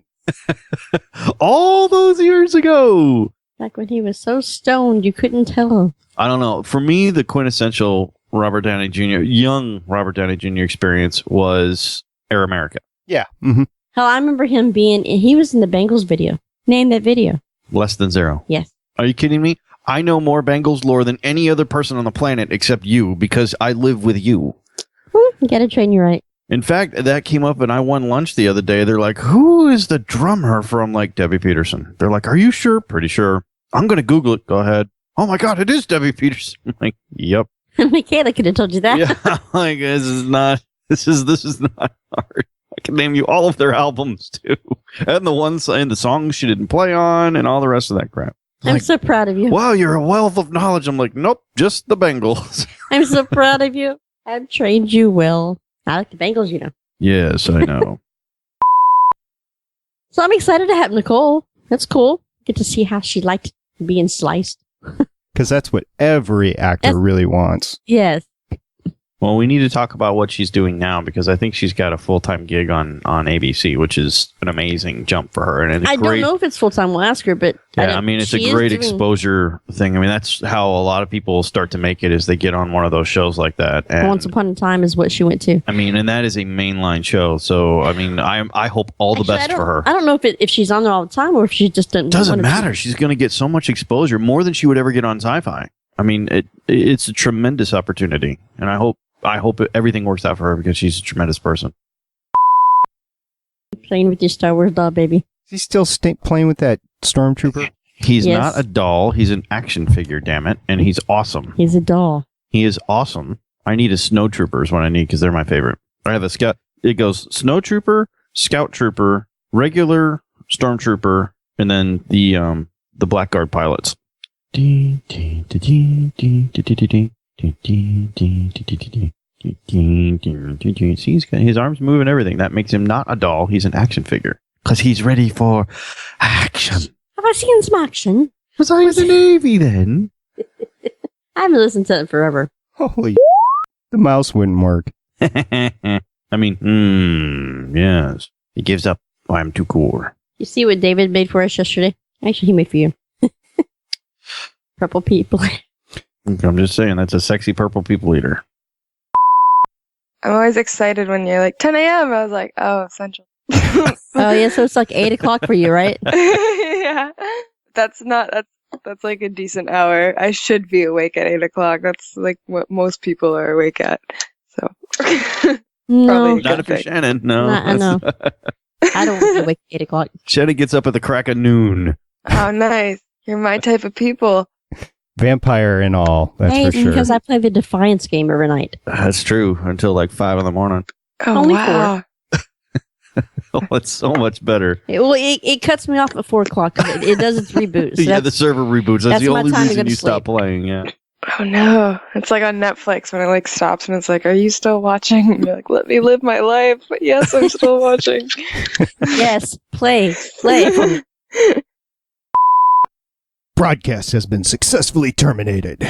All those years ago. Like when he was so stoned, you couldn't tell him. I don't know. For me, the quintessential Robert Downey Jr., young Robert Downey Jr. experience was Air America. Yeah. Mm-hmm. Hell, I remember him he was in the Bengals video. Name that video. Less Than Zero. Yes. Are you kidding me? I know more Bengals lore than any other person on the planet except you because I live with you. You gotta train you right. In fact, that came up and I won lunch the other day. They're like, who is the drummer from like Debbie Peterson? They're like, are you sure? Pretty sure. I'm going to Google it. Go ahead. Oh my God, it is Debbie Peterson. I'm like, yep. Michaela could have told you that. Yeah, like this is not hard. I can name you all of their albums too. And the ones and the songs she didn't play on and all the rest of that crap. I'm like, so proud of you. Wow, you're a wealth of knowledge. I'm like, nope, just the Bengals. I'm so proud of you. I've trained you well. I like the Bengals, you know. Yes, I know. So I'm excited to have Nicole. That's cool. Get to see how she liked being sliced. Because that's what every actor really wants. Yes. Well, we need to talk about what she's doing now because I think she's got a full-time gig on ABC, which is an amazing jump for her. And I don't know if it's full-time. We'll ask her, but yeah, I mean, it's a great exposure thing. I mean, that's how a lot of people start to make it is they get on one of those shows like that. And, Once Upon a Time is what she went to. I mean, and that is a mainline show. So, I mean, I hope all the best for her. I don't know if she's on there all the time or if she just doesn't matter. She's going to get so much exposure, more than she would ever get on SyFy. I mean, it's a tremendous opportunity, and I hope everything works out for her because she's a tremendous person. Playing with your Star Wars doll, baby. Is he still playing with that Stormtrooper? He's not a doll. He's an action figure, damn it. And he's awesome. He's a doll. He is awesome. I need a Snow Trooper is what I need because they're my favorite. I have a Scout. It goes Snow Trooper, Scout Trooper, regular Stormtrooper, and then the Blackguard pilots. See, he's got his arms moving, everything. That makes him not a doll. He's an action figure because he's ready for action. Have I seen some action? Was I in the Navy then? I haven't listened to it forever. Holy the mouse wouldn't work. I mean, yes. He gives up. Oh, I'm too cool. You see what David made for us yesterday? Actually, he made for you. Purple people. I'm just saying, that's a sexy purple people eater. I'm always excited when you're like 10 a.m. I was like, oh, Central. Oh, yeah, so it's like 8 o'clock for you, right? Yeah. That's like a decent hour. I should be awake at 8 o'clock. That's like what most people are awake at. So. No. Not if you're Shannon, no. I know. I don't want to wake at 8 o'clock. Shannon gets up at the crack of noon. Oh, nice. You're my type of people. Vampire and all, that's for sure. Because I play the Defiance game every night. That's true, until like 5 in the morning. Oh, Only wow. Oh, it's so much better. It cuts me off at 4 o'clock. It does its reboot. So Yeah, the server reboots. That's the my only time to reason go to you stop sleep. playing, yeah. Oh, no. It's like on Netflix when it like stops and it's like, are you still watching? And you're like, let me live my life. But yes, I'm still watching. Yes, play. Broadcast has been successfully terminated.